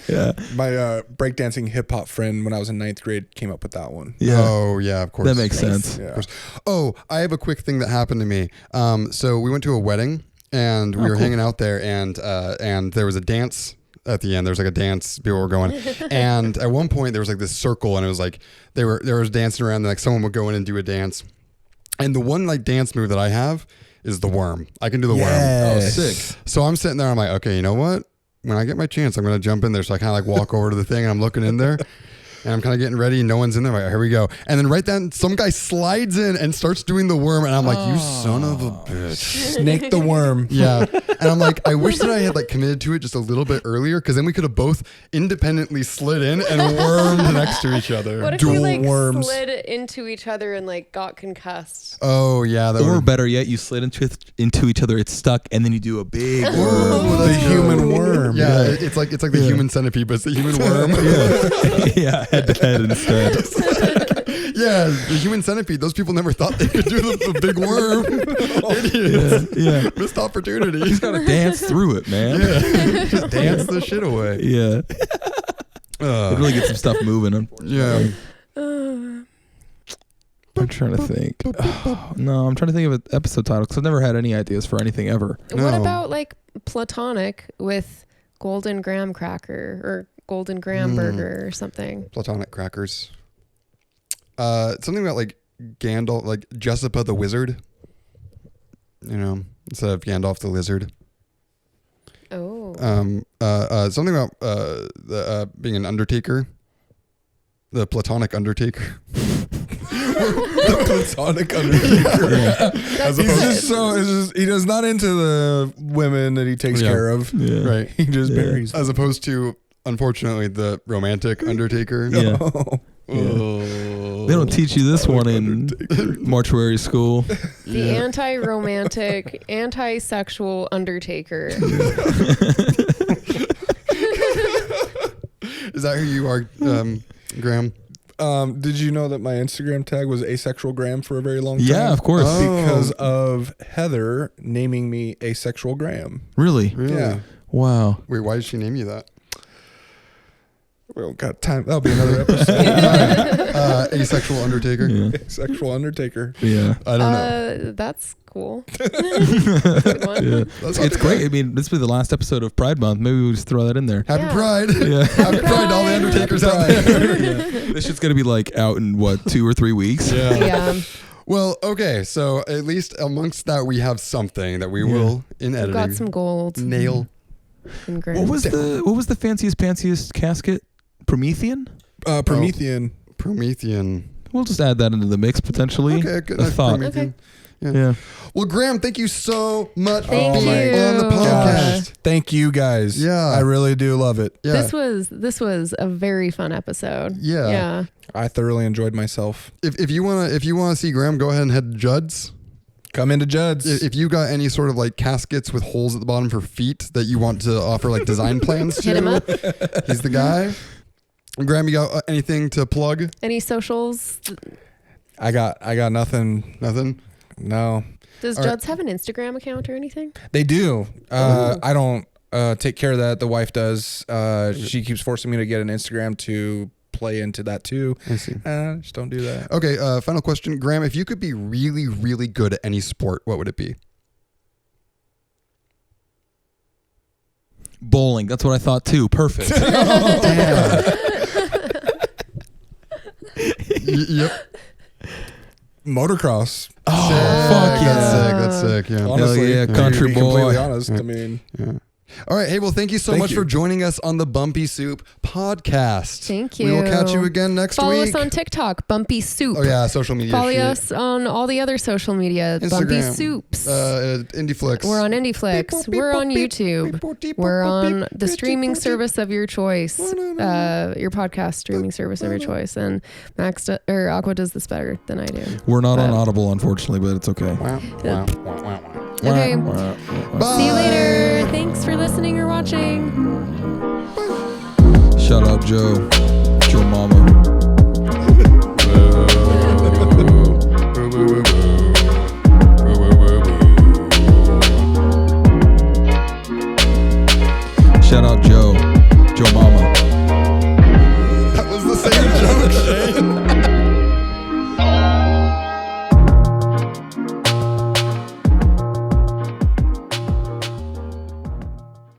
Yeah. My breakdancing hip hop friend when I was in 9th grade came up with that one. Yeah. Oh, yeah, of course. That makes sense. Yeah. Oh, I have a quick thing that happened to me. So we went to a wedding, and we were hanging out there, and there was a dance at the end. There was like a dance, people were going, and at one point there was like this circle, and it was like they was dancing around, and like someone would go in and do a dance, and the one like dance move that I have is the worm. I can do the worm. Oh, sick. So I'm sitting there, I'm like, okay, you know what? When I get my chance, I'm gonna jump in there. So I kind of like walk over to the thing, and I'm looking in there. And I'm kind of getting ready, and no one's in there. I'm like, here we go. And then right then, some guy slides in and starts doing the worm, and I'm like, you son of a bitch. Snake the worm. Yeah. And I'm like, I wish that I had like committed to it just a little bit earlier, because then we could have both independently slid in and wormed next to each other. What if Dual you like worms. slid into each other and like got concussed? Oh, yeah. That Or would've- better yet, you slid into each other, it's stuck, and then you do a big worm. The human worm. Yeah, it's like the human centipede, but it's the human worm. Yeah, head to head instead. Yeah, the human centipede. Those people never thought they could do the big worm. Idiots. Yeah. Missed opportunity. You just gotta dance through it, man. Yeah. Just dance the shit away. Yeah. It really gets some stuff moving, unfortunately. Yeah. I'm trying to think. No, I'm trying to think of an episode title because I've never had any ideas for anything ever. What No. about like Platonic with Golden Graham Cracker or Golden Graham Burger or something? Platonic crackers. Something about like Gandalf, like Jessica the Wizard. You know, instead of Gandalf the Lizard. Oh. Something about being an undertaker. The Platonic Undertaker. The Platonic Undertaker. That's He's good. just so he does not into the women that he takes Yeah. care of. Yeah. Right. He just buries them. As opposed to, unfortunately, the romantic Undertaker. Yeah. Oh. They don't teach you this one in mortuary school. The anti-romantic, anti-sexual Undertaker. Is that who you are, Graham? Did you know that my Instagram tag was asexual Graham for a very long time? Yeah, of course. Because of Heather naming me asexual Graham. Really? Yeah. Wow. Wait, why did she name you that? We don't got time. That'll be another episode. Asexual Undertaker. Yeah. Asexual Undertaker. Yeah. I don't know. That's cool. Good one. Yeah. That's It's great. I mean, this will be the last episode of Pride Month. Maybe we'll just throw that in there. Happy Yeah. Pride. Yeah. Happy Pride to all the Undertakers out there. This shit's gonna be like out in what, 2 or 3 weeks? Yeah. Well, okay. So at least amongst that, we have something that we will, in We've editing, got some gold. nail. And What was the fanciest casket? Promethean? Promethean. Promethean. We'll just add that into the mix potentially. Okay, good. A thought. Promethean. Yeah. Well, Graham, thank you so much Thank for being you. on the podcast. Thank you guys. Yeah. I really do love it. Yeah. This was a very fun episode. Yeah. Yeah. I thoroughly enjoyed myself. If you wanna see Graham, go ahead and head to Judd's. Come into Judd's. If you got any sort of like caskets with holes at the bottom for feet that you want to offer like design plans to, Hit him up. he's the guy. Graham, you got anything to plug? Any socials? I got nothing. Nothing. No. Does All right. Judd's have an Instagram account or anything? They do. I don't take care of that. The wife does. She keeps forcing me to get an Instagram to play into that too. I see. Just don't do that. Okay, final question. Graham, if you could be really, really good at any sport, what would it be? Bowling. That's what I thought too. Perfect. Yep. motocross. Oh, Sick. fuck yeah. That's sick. Yeah. Honestly, yeah, to country be boy. completely honest, I mean, All right. Hey, well, thank you so Thank much you. for joining us on the Bumpy Soup podcast. Thank you. We will catch you again next Follow week. us on TikTok, Bumpy Soup. Oh yeah, social media. Follow shit. us on all the other social media, Bumpy Instagram. Soups. IndieFlix. We're on IndieFlix. We're on YouTube. We're on the streaming service of your choice, your podcast streaming service of your choice. And Max or Aqua does this better than I do. We're not on Audible, unfortunately, but it's okay. Okay. Bye. See you later. Thanks for listening or watching. Shout out Joe Mama. Shout out Joe Mama. That was the same joke, Shane.